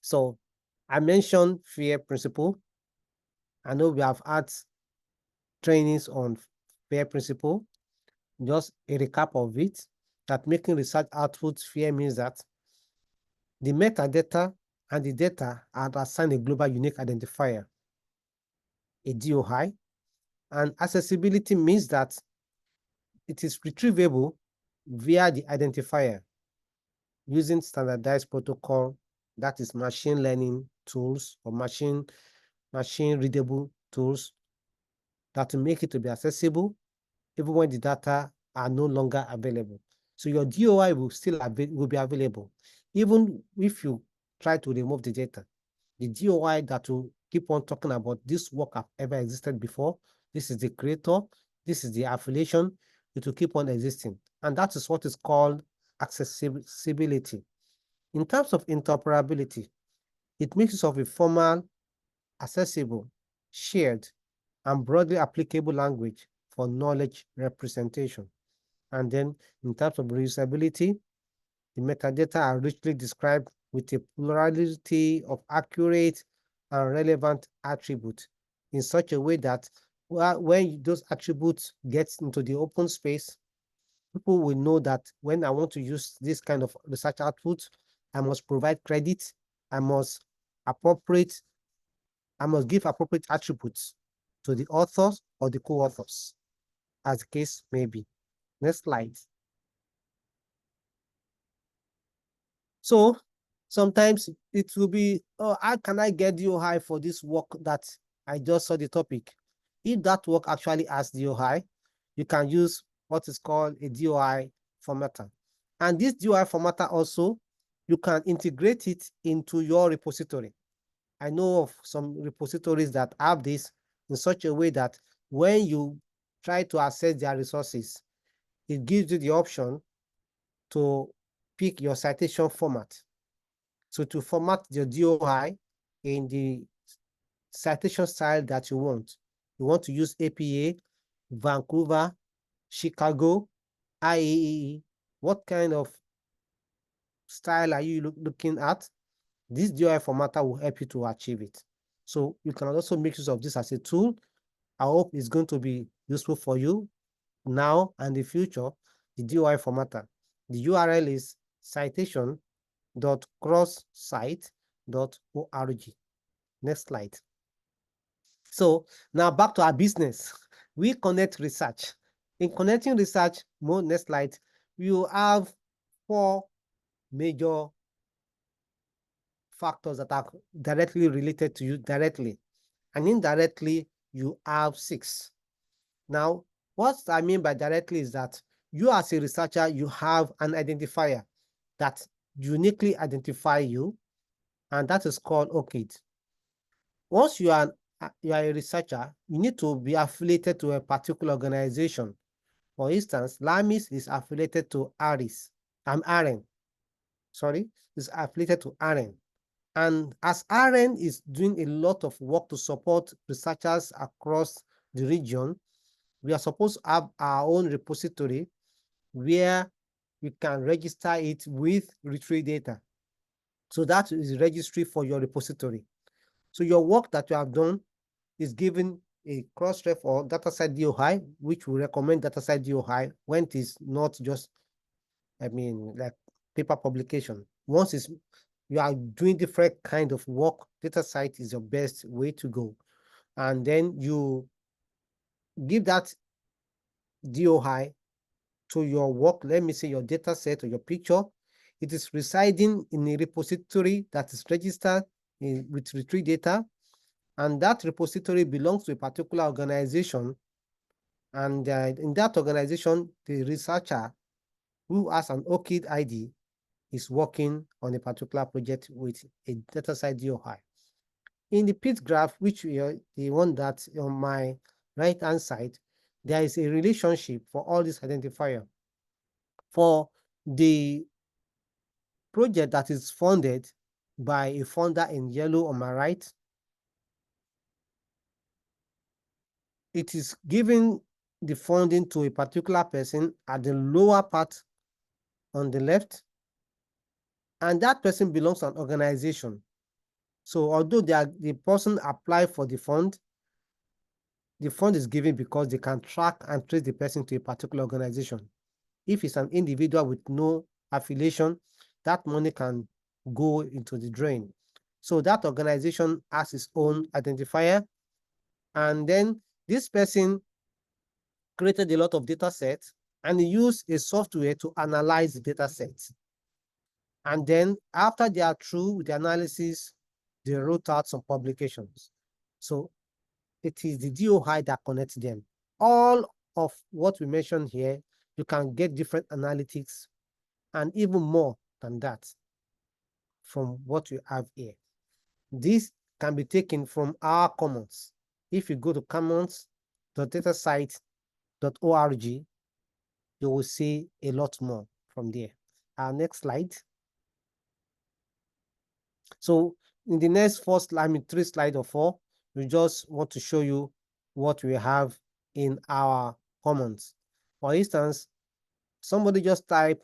So I mentioned FAIR principle. I know we have had trainings on FAIR principle. Just a recap of it, that making research outputs fair means that the metadata and the data are assigned a global unique identifier, a DOI, and accessibility means that it is retrievable via the identifier. using standardized protocol, that is machine learning tools or machine readable tools that will make it to be accessible even when the data are no longer available. So your DOI will still will be available. Even if you try to remove the data, the DOI that will keep on talking about this work have ever existed before, this is the creator, this is the affiliation, it will keep on existing. And that is what is called accessibility. In terms of interoperability, it makes use of a formal, accessible, shared, and broadly applicable language for knowledge representation. And then in terms of reusability, the metadata are richly described with a plurality of accurate and relevant attributes in such a way that when those attributes get into the open space, people will know that when I want to use this kind of research output, I must provide credit, I must give appropriate attributes to the authors or the co-authors, as the case may be. Next slide. So sometimes it will be, oh, how can I get DOI for this work that I just saw the topic? If that work actually has DOI, you can use what is called a DOI formatter. And this DOI formatter also, you can integrate it into your repository. I know of some repositories that have this in such a way that when you try to access their resources, it gives you the option to pick your citation format. So to format your DOI in the citation style that you want to use APA, Vancouver, Chicago, IEEE, what kind of style are you looking at? This DOI formatter will help you to achieve it. So you can also make use of this as a tool. I hope it's going to be useful for you now and in the future. The DOI formatter. The URL is citation.crosscite.org. Next slide. So now back to our business. We connect research. In connecting research, next slide, you have 4 major factors that are directly related to you directly. And indirectly, you have 6. Now, what I mean by directly is that you as a researcher, you have an identifier that uniquely identify you, and that is called OCID. Once you are a researcher, you need to be affiliated to a particular organization. For instance, LAMIS is affiliated to AREN, is affiliated to AREN. And as AREN is doing a lot of work to support researchers across the region, we are supposed to have our own repository where you can register it with retrieve data. So that is the registry for your repository. So your work that you have done is given a cross-ref or DataCite DOI, which we recommend DataCite DOI when it is not just, like paper publication. Once you are doing different kind of work, DataCite is your best way to go. And then you give that DOI to your work, let me say your data set or your picture. It is residing in a repository that is registered with retrieve data, and that repository belongs to a particular organization. And in that organization, the researcher who has an OCID ID is working on a particular project with a DataCite DOI. In the pit graph, which is the one that's on my right-hand side, there is a relationship for all these identifiers. For the project that is funded by a funder in yellow on my right, it is giving the funding to a particular person at the lower part on the left, and that person belongs to an organization. So although the person applied for the fund is given because they can track and trace the person to a particular organization. If it's an individual with no affiliation, that money can go into the drain. So that organization has its own identifier. And then this person created a lot of data sets and used a software to analyze the data sets. And then after they are through with the analysis, they wrote out some publications. So it is the DOI that connects them. All of what we mentioned here, you can get different analytics and even more than that from what we have here. This can be taken from our commons. If you go to commons.datacite.org, you will see a lot more from there. Our next slide. So in the next three slides or four, we just want to show you what we have in our commons. For instance, somebody just type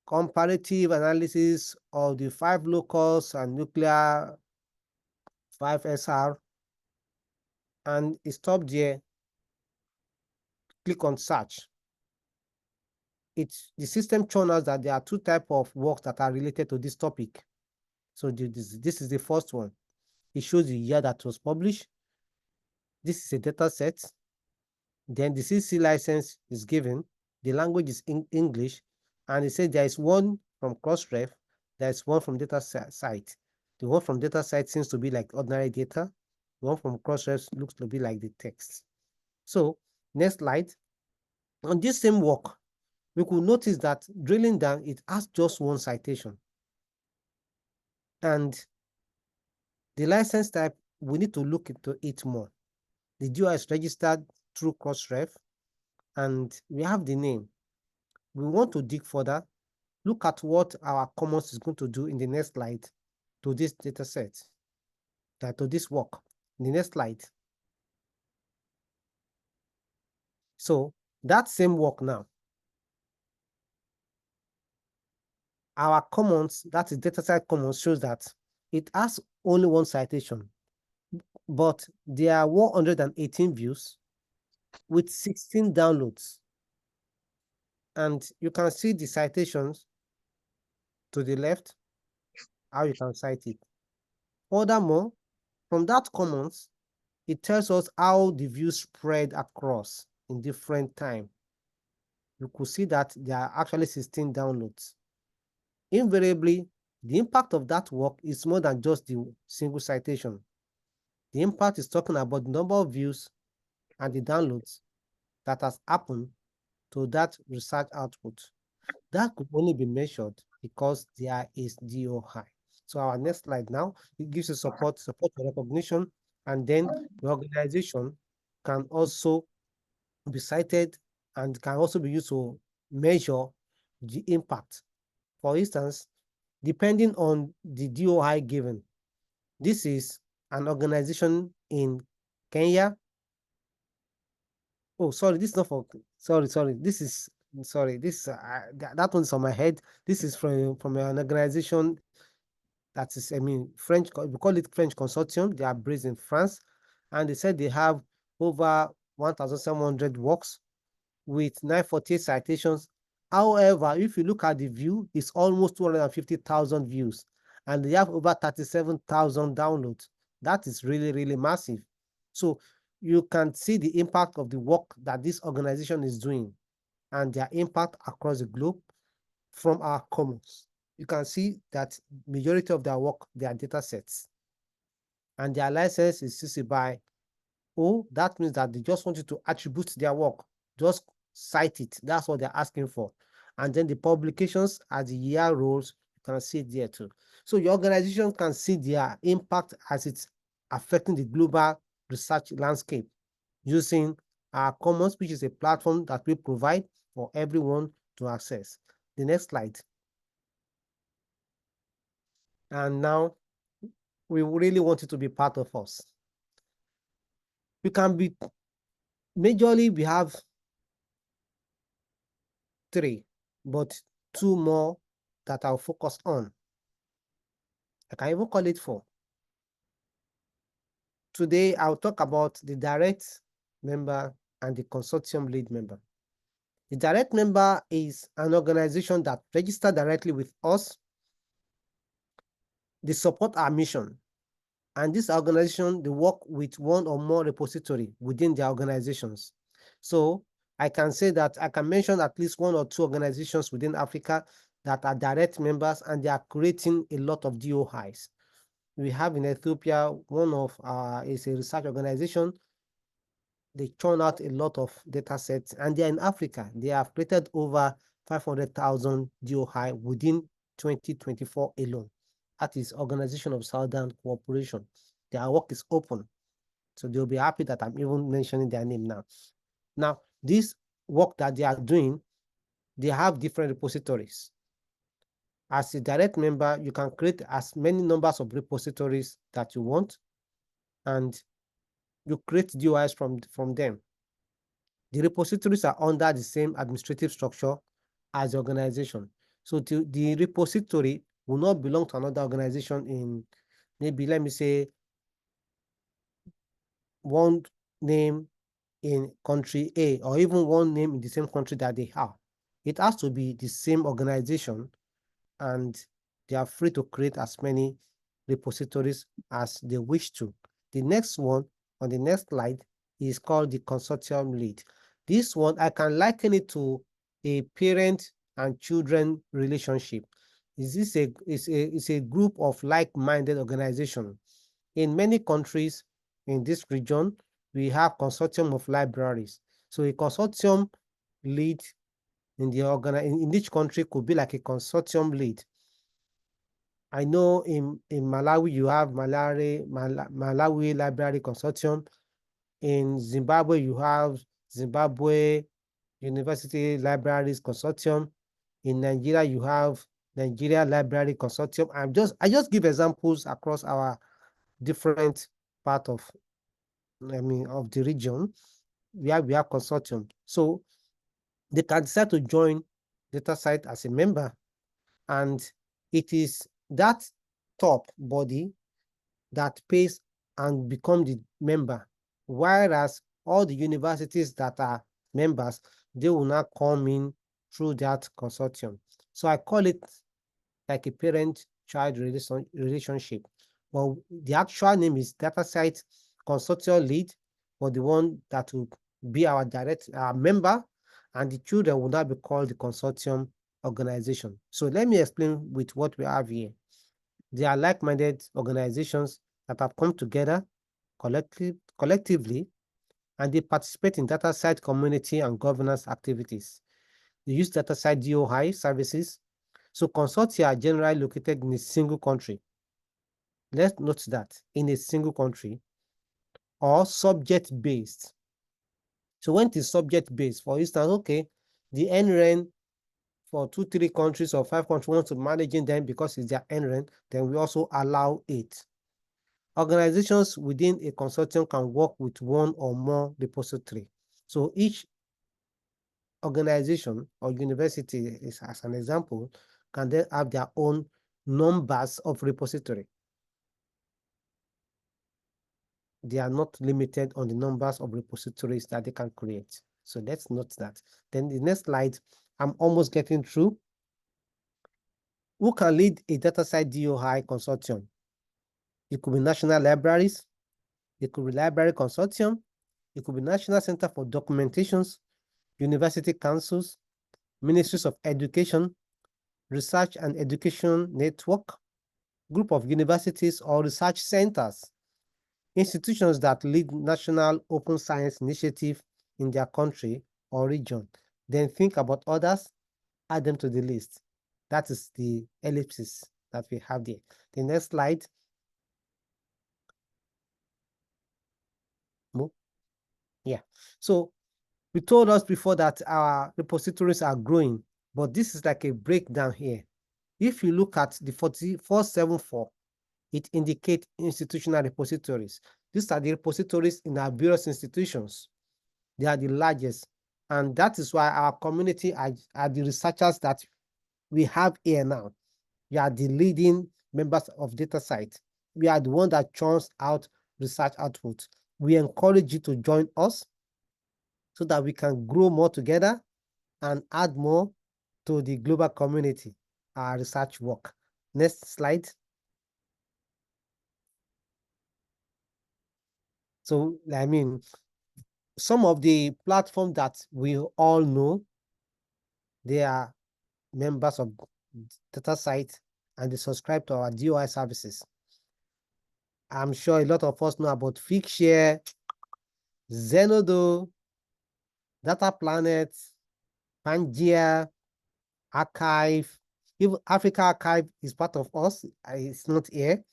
comparative analysis of the 5 locals and nuclear 5SR, and it stopped there. Click on search. The system shows us that there are 2 types of works that are related to this topic. So this is the first one. It shows the year that was published. This is a data set. Then the CC license is given. The language is English. And it says there is one from Crossref. There is one from DataCite. The one from DataCite seems to be like ordinary data. The one from Crossref looks to be like the text. So next slide. On this same work, we could notice that drilling down, it has just one citation. And the license type, we need to look into it more. The DOI is registered through Crossref, and we have the name. We want to dig further, look at what our commons is going to do in the next slide to this data set, to this work. In the next slide. So that same work now, our commons, that is DataCite commons, shows that it has only one citation, but there are 118 views with 16 downloads. And you can see the citations to the left, how you can cite it. Furthermore, from that commons, it tells us how the views spread across in different time. You could see that there are actually 16 downloads. Invariably, the impact of that work is more than just the single citation. The impact is talking about the number of views and the downloads that has happened to that research output. That could only be measured because there is DOI. So our next slide now, it gives you support for recognition, and then the organization can also be cited and can also be used to measure the impact. For instance, depending on the DOI given, this is an organization in Kenya. Oh, sorry, this is not for, sorry, this is, sorry, this, that one's on my head. This is from an organization that is, I mean, French, we call it French Consortium. They are based in France, and they said they have over 1,700 works with 948 citations. However, if you look at the view, it's almost 250,000 views, and they have over 37,000 downloads. That is really, really massive. So you can see the impact of the work that this organization is doing and their impact across the globe from our commons. You can see that majority of their work, their data sets, and their license is CC BY 0. That means that they just want you to attribute their work, just cite it. That's what they're asking for. And then the publications as the year rolls, you can see it there too. So your organization can see their impact as it's affecting the global research landscape using our commons, which is a platform that we provide for everyone to access. The next slide. And now we really want you to be part of us. You can be, majorly we have 3, but 2 more that I'll focus on. I can even call it 4. Today, I'll talk about the direct member and the consortium lead member. The direct member is an organization that registered directly with us. They support our mission. And this organization, they work with 1 or more repository within their organizations. So I can say that I can mention at least 1 or 2 organizations within Africa that are direct members, and they are creating a lot of DOIs. We have in Ethiopia, one of is a research organization. They churn out a lot of data sets, and they're in Africa. They have created over 500,000 DOI within 2024 alone. That is Organization of Southern Cooperation. Their work is open. So they'll be happy that I'm even mentioning their name now. Now, this work that they are doing, they have different repositories. As a direct member, you can create as many numbers of repositories that you want, and you create DOIs from them. The repositories are under the same administrative structure as the organization. So the repository will not belong to another organization in, maybe, let me say, one name in country A, or even one name in the same country that they have. It has to be the same organization, and they are free to create as many repositories as they wish to. The next one on the next slide is called the consortium lead. This one, I can liken it to a parent and children relationship. It's a group of like-minded organizations. In many countries in this region, we have consortium of libraries. So a consortium lead in each country could be like a consortium lead. I know in Malawi, you have Malawi Library Consortium. In Zimbabwe, you have Zimbabwe University Libraries Consortium. In Nigeria, you have Nigeria Library Consortium. I just give examples across our different part of, of the region where we have consortium. So they can decide to join DataCite as a member, and it is that top body that pays and become the member, whereas all the universities that are members, they will not come in through that consortium. So I call it like a parent-child relationship. Well, the actual name is DataCite Consortium Lead, for the one that will be our direct member, and the children will not be called the consortium organization. So let me explain with what we have here. They are like-minded organizations that have come together collectively, and they participate in DataCite community and governance activities. They use DataCite DOI services. So consortia are generally located in a single country. Let's note that, in a single country, or subject-based. So when it is subject-based, for instance, okay, the NREN for 2, 3 countries or 5 countries want to managing them because it's their NREN, then we also allow it. Organizations within a consortium can work with one or more repository. So each organization or university, as an example, can then have their own numbers of repository. They are not limited on the numbers of repositories that they can create. So let's note that. Then the next slide, I'm almost getting through. Who can lead a DataCite DOI consortium? It could be national libraries, it could be library consortium, it could be National Center for Documentations, university councils, ministries of education, research and education network, group of universities or research centers, institutions that lead national open science initiative in their country or region. Then think about others, add them to the list. That is the ellipsis that we have there. The next slide. Yeah. So we told us before that our repositories are growing, but this is like a breakdown here. If you look at the 4474, it indicates institutional repositories. These are the repositories in our various institutions. They are the largest. And that is why our community are the researchers that we have here now. We are the leading members of DataCite. We are the one that churns out research output. We encourage you to join us so that we can grow more together and add more to the global community, our research work. Next slide. So, some of the platforms that we all know, they are members of DataCite, and they subscribe to our DOI services. I'm sure a lot of us know about Figshare, Zenodo, Data Planet, Pangea, Archive. Even Africa Archive is part of us. It's not here.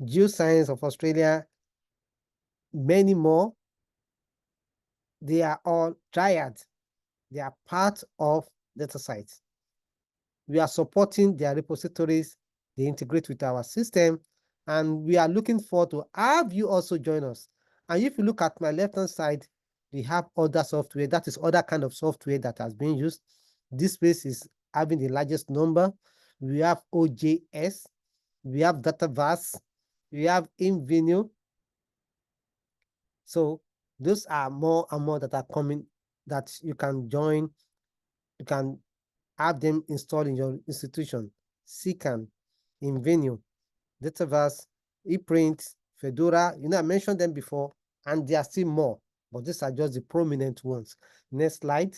Geoscience of Australia, many more. They are all triad. They are part of DataCite. We are supporting their repositories. They integrate with our system, and we are looking forward to have you also join us. And if you look at my left-hand side, we have other software. That is other kind of software that has been used. This space is having the largest number. We have OJS, we have Dataverse, we have InVenue. So those are more and more that are coming that you can join. You can have them installed in your institution. Secan, InVenue, Dataverse, ePrint, Fedora. I mentioned them before, and there are still more, but these are just the prominent ones. Next slide.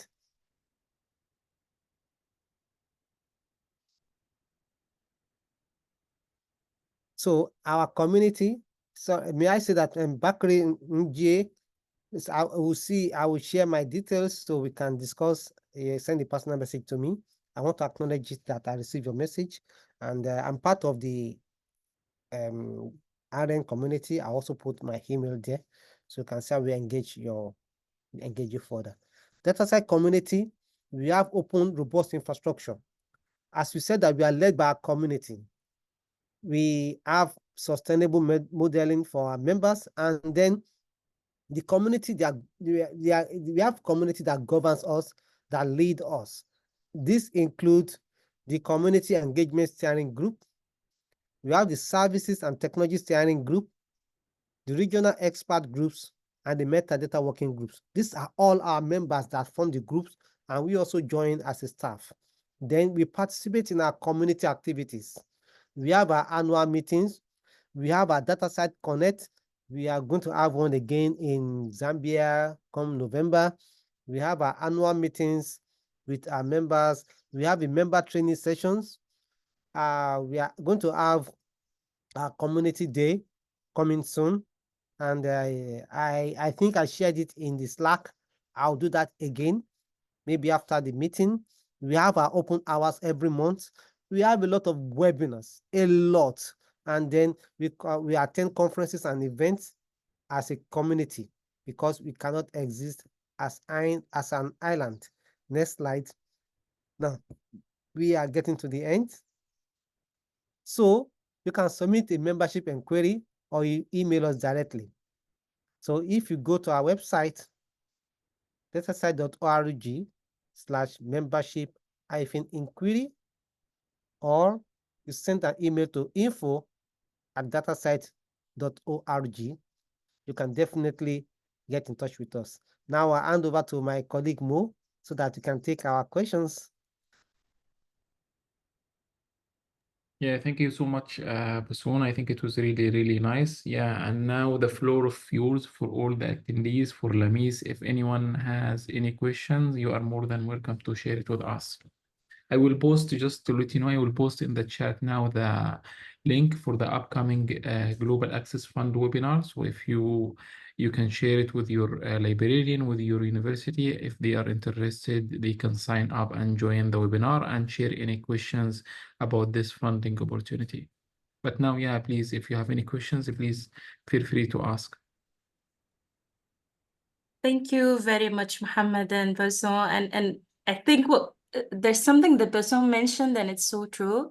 So our community, so may I say that Bakri Nje, I will share my details so we can discuss, send a personal message to me. I want to acknowledge that I received your message, and I'm part of the RN community. I also put my email there, so you can see how we engage you further. DataCite community, we have open, robust infrastructure. As we said that we are led by our community. We have sustainable modeling for our members, and then the community we have community that governs us, that lead us. This includes the community engagement steering group. We have the services and technology steering group, the regional expert groups, and the metadata working groups. These are all our members that form the groups, and we also join as a staff. Then we participate in our community activities. We have our annual meetings. We have our DataCite Connect. We are going to have one again in Zambia come November. We have our annual meetings with our members. We have the member training sessions. We are going to have our community day coming soon. And I think I shared it in the Slack. I'll do that again, maybe after the meeting. We have our open hours every month. We have a lot of webinars, a lot. And then we attend conferences and events as a community, because we cannot exist as an island. Next slide. Now, we are getting to the end. So you can submit a membership inquiry or you email us directly. So if you go to our website, datacite.org/membership-inquiry, or you send an email to info@datacite.org, you can definitely get in touch with us. Now I hand over to my colleague Mo so that we can take our questions. Yeah, thank you so much, Bosun. I think it was really, really nice. Yeah, and now the floor of yours for all the attendees, for Lamis. If anyone has any questions, you are more than welcome to share it with us. I will post, just to let you know, I will post in the chat now the link for the upcoming Global Access Fund webinar. So if you can share it with your librarian, with your university. If they are interested, they can sign up and join the webinar and share any questions about this funding opportunity. But now, yeah, please, if you have any questions, please feel free to ask. Thank you very much, Mohamad and Bosun. And I think there's something that Bosun mentioned, and it's so true,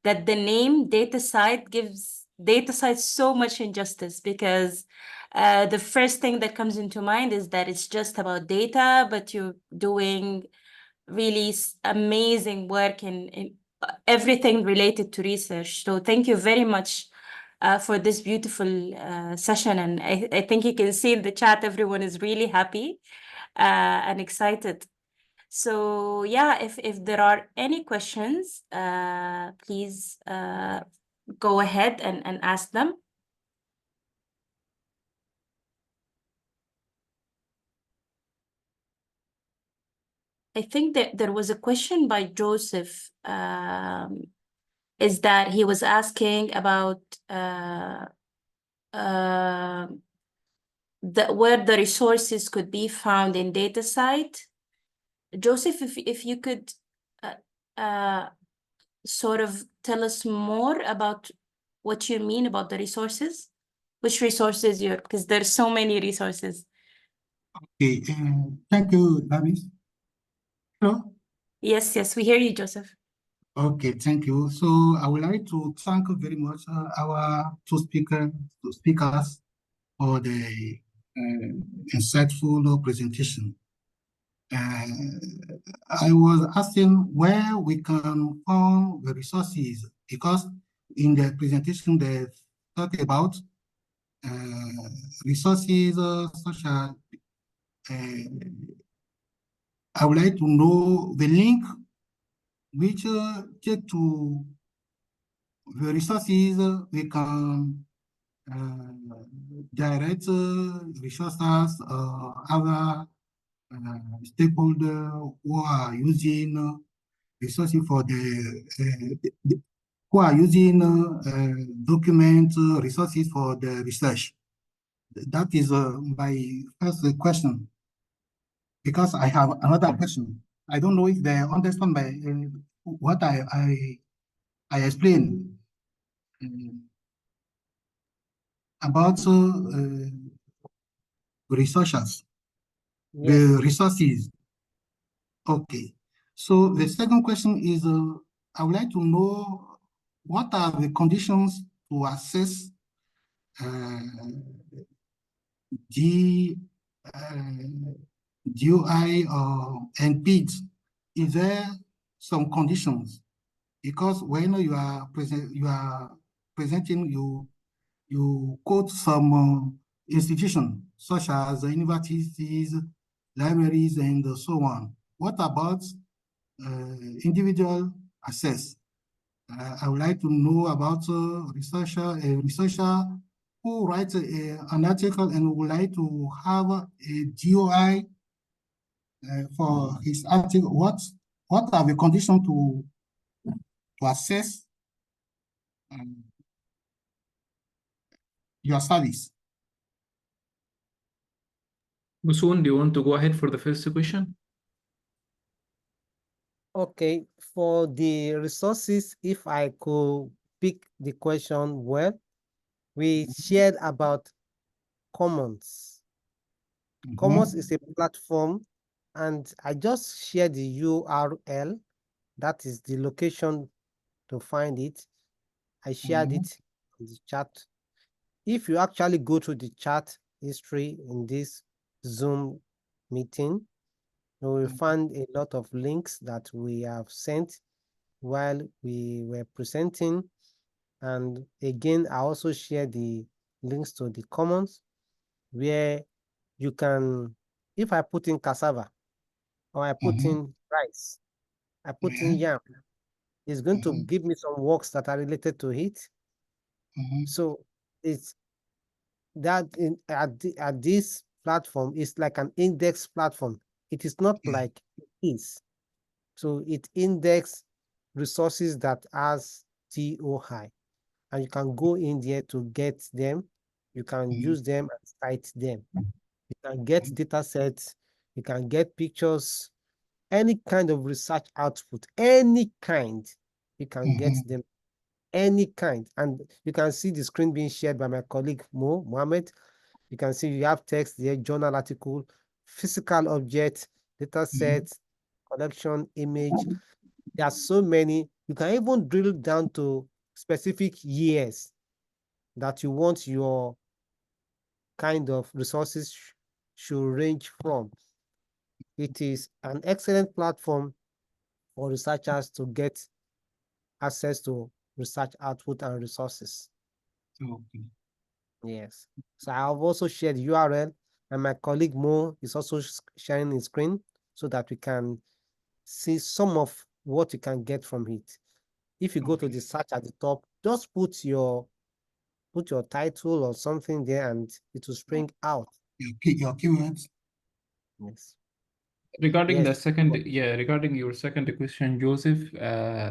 that the name DataCite gives DataCite so much injustice, because the first thing that comes into mind is that it's just about data, but you're doing really amazing work in everything related to research. So thank you very much for this beautiful session. And I think you can see in the chat, everyone is really happy and excited. So yeah, if there are any questions, please go ahead and ask them. I think that there was a question by Joseph. is that he was asking about where the resources could be found in DataCite. Joseph, if you could sort of tell us more about what you mean about the resources, which resources you're, because there's so many resources. Okay, thank you, Davis. Hello. Yes, yes, we hear you, Joseph. Okay, thank you. So I would like to thank very much our two speakers for the insightful presentation. I was asking where we can find the resources, because in the presentation they talk about resources such as I would like to know the link which take to the resources we can direct resources other stakeholders who are using resources for who are using document resources for the research. That is my first question, because I have another question. I don't know if they understand my what I explained about researchers, Yes. the resources. Okay. So the second question is, I would like to know what are the conditions to access GUI and PIDs. Is there some conditions? Because when you are presenting, you quote some institutions such as universities, libraries, and so on. What about individual access? I would like to know about a researcher who writes an article and would like to have a GUI for his article. What are the conditions to access your service? Bosun, do you want to go ahead for the first question? Okay, for the resources, if I could pick the question well, we shared about Commons. Commons is a platform, and I just shared the URL. That is the location to find it. I shared it in the chat. If you actually go to the chat history in this Zoom meeting, you will find a lot of links that we have sent while we were presenting. And again, I also share the links to the Commons, where you can, if I put in cassava or I put in rice, I put in yam, it's going to give me some works that are related to it. So it's that at this platform is like an index platform. It is not like it is. So it index resources that has TOI, and you can go in there to get them. You can use them and cite them. You can get data sets, you can get pictures, any kind of research output, any kind, you can get them, any kind. And you can see the screen being shared by my colleague Mohamad. You can see you have text there, journal article, physical object, data sets, collection, image. There are so many. You can even drill down to specific years that you want your kind of resources should range from. It is an excellent platform for researchers to get access to research output and resources. Okay. Yes. So I have also shared the URL, and my colleague Mo is also sharing his screen so that we can see some of what you can get from it. If you go to the search at the top, just put your title or something there and it will spring out. Your keywords. Yes. Regarding Yes. the second, regarding your second question, Joseph,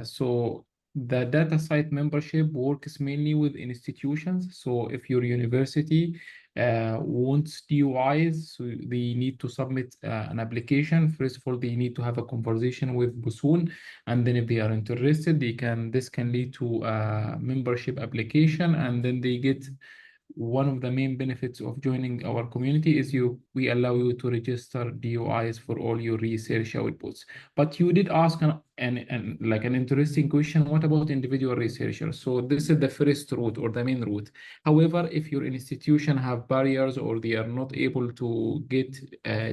so The DataCite membership works mainly with institutions. So if your university wants DOIs, so they need to submit an application. First of all, they need to have a conversation with Bosun, and then if they are interested, this can lead to a membership application, and then they get one of the main benefits of joining our community is we allow you to register DOIs for all your research outputs. But you did ask an interesting question, what about individual researchers? So this is the first route or the main route. However, if your institution have barriers or they are not able to get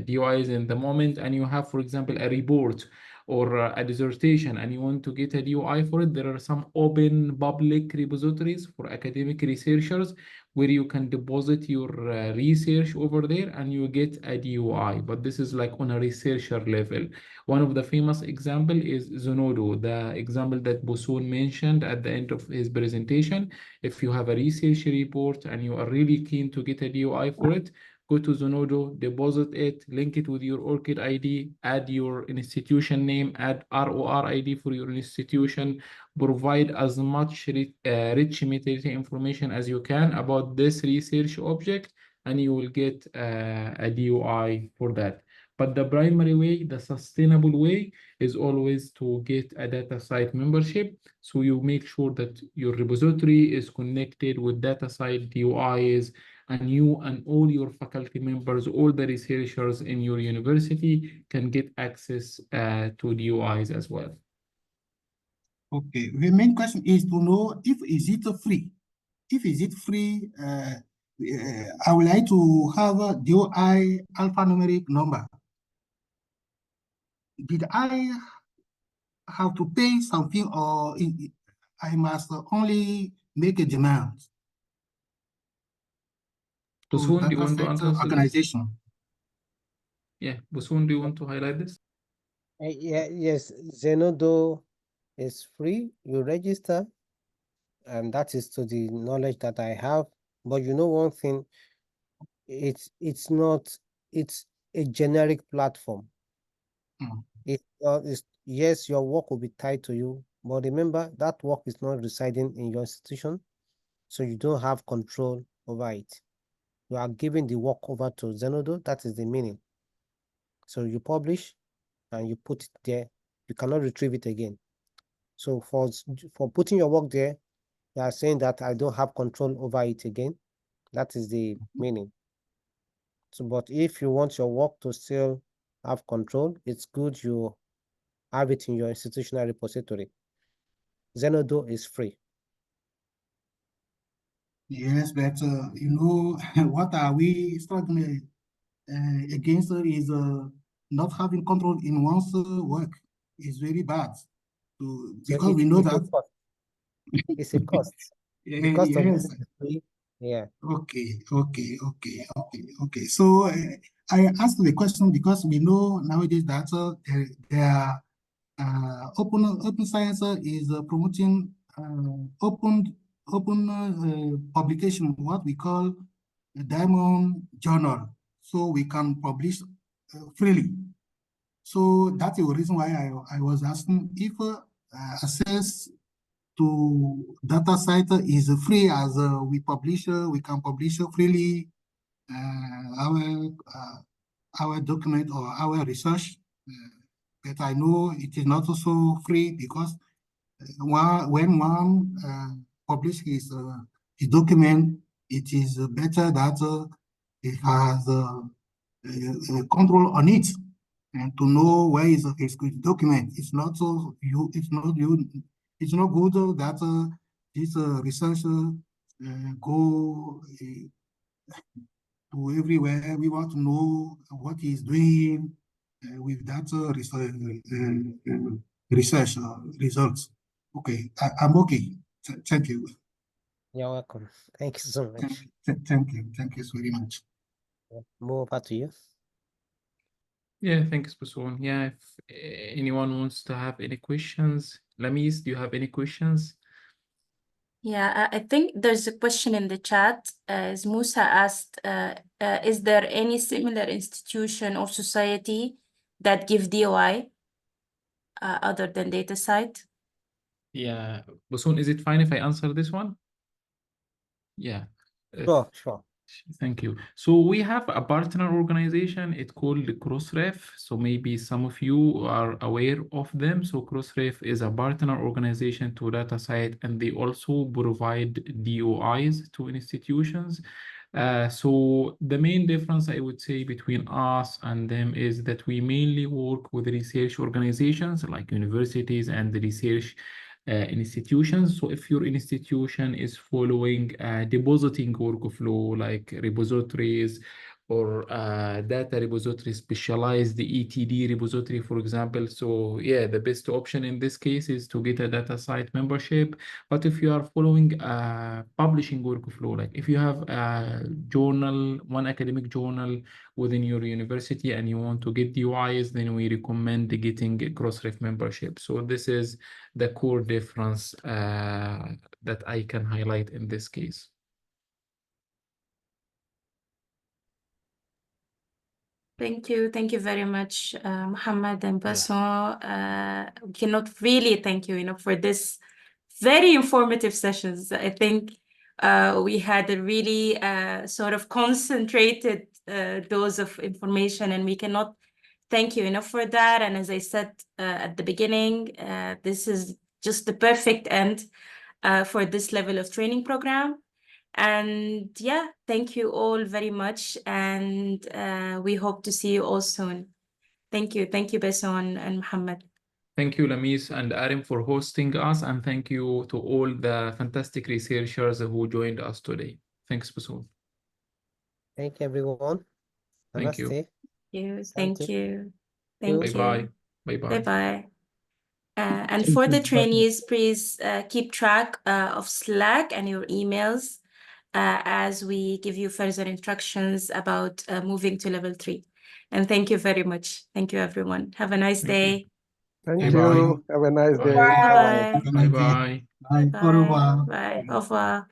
DOIs in the moment, and you have, for example, a report or a dissertation and you want to get a DOI for it, there are some open public repositories for academic researchers where you can deposit your research over there and you get a DOI, but this is like on a researcher level. One of the famous example is Zenodo, the example that Bosun mentioned at the end of his presentation. If you have a research report and you are really keen to get a DOI for it, go to Zenodo, deposit it, link it with your ORCID ID, add your institution name, add ROR ID for your institution, provide as much rich metadata information as you can about this research object, and you will get a DOI for that. But the primary way, the sustainable way, is always to get a DataCite membership. So you make sure that your repository is connected with DataCite DOIs, and you and all your faculty members, all the researchers in your university can get access to DOIs as well. Okay, the main question is to know if is it free. If is it free, I would like to have a DOI alphanumeric number. Did I have to pay something, or I must only make a demand? Bosun, do you want to answer this? Organization. Yeah, Bosun, do you want to highlight this? Yes, Zenodo is free. You register, and that is to the knowledge that I have. But you know one thing, it's a generic platform. Yes, your work will be tied to you, but remember that work is not residing in your institution, so you don't have control over it. You are giving the work over to Zenodo. That is the meaning. So you publish and you put it there. You cannot retrieve it again. So for putting your work there, you are saying that I don't have control over it again. That is the meaning. So, but if you want your work to still have control, it's good you have it in your institutional repository. Zenodo is free. Yes, but you know, what are we struggling against is not having control in one's work is very bad. So, because we know that it's a cost. The yes. cost of this is free. Yeah. Okay. So I asked the question because we know nowadays that there are open science is promoting open publication, what we call a diamond journal, so we can publish freely. So that's the reason why I was asking if access to DataCite is free, as we can publish freely our document or our research. But I know it is not also free, because when one publishes his document, it is better that it has control on it, and to know where is his document. It's not good that this researcher go to everywhere. We want to know what he's doing with that research results. Okay, I'm okay. Thank you. You're welcome. Thank you so much. Thank you very much. More over to you. Yeah, thanks, Bosun. Yeah, if anyone wants to have any questions, Lamis, do you have any questions? Yeah, I think there's a question in the chat. As Musa asked, is there any similar institution or society that give DOI other than DataCite? Yeah, Bosun, is it fine if I answer this one? Yeah. Sure. Thank you. So we have a partner organization. It's called Crossref. So maybe some of you are aware of them. So Crossref is a partner organization to DataCite, and they also provide DOIs to institutions. So the main difference I would say between us and them is that we mainly work with research organizations like universities and the research institutions. So if your institution is following a depositing workflow like repositories or data repository specialized, the ETD repository, for example. So yeah, the best option in this case is to get a DataCite membership. But if you are following a publishing workflow, like if you have a journal, one academic journal within your university and you want to get DOIs, then we recommend getting a Crossref membership. So this is the core difference that I can highlight in this case. Thank you very much, Mohamad and Bosun. We cannot really thank you, for this very informative sessions. I think we had a really sort of concentrated dose of information, and we cannot thank you enough for that. And as I said at the beginning, this is just the perfect end for this level of training program. And yeah, thank you all very much. And we hope to see you all soon. Thank you, Bosun and Mohamad. Thank you, Lamis and Arim, for hosting us. And thank you to all the fantastic researchers who joined us today. Thanks, Bosun. Thank you, everyone. Thank you. Thank you. Thank you. Bye-bye. Bye-bye. Bye-bye. And for the trainees, please keep track of Slack and your emails as we give you further instructions about moving to level 3. And thank you very much. Thank you, everyone. Have a nice day. Thank Bye-bye. you. Have a nice day. Bye-bye. Bye-bye. Bye. Bye. Au revoir.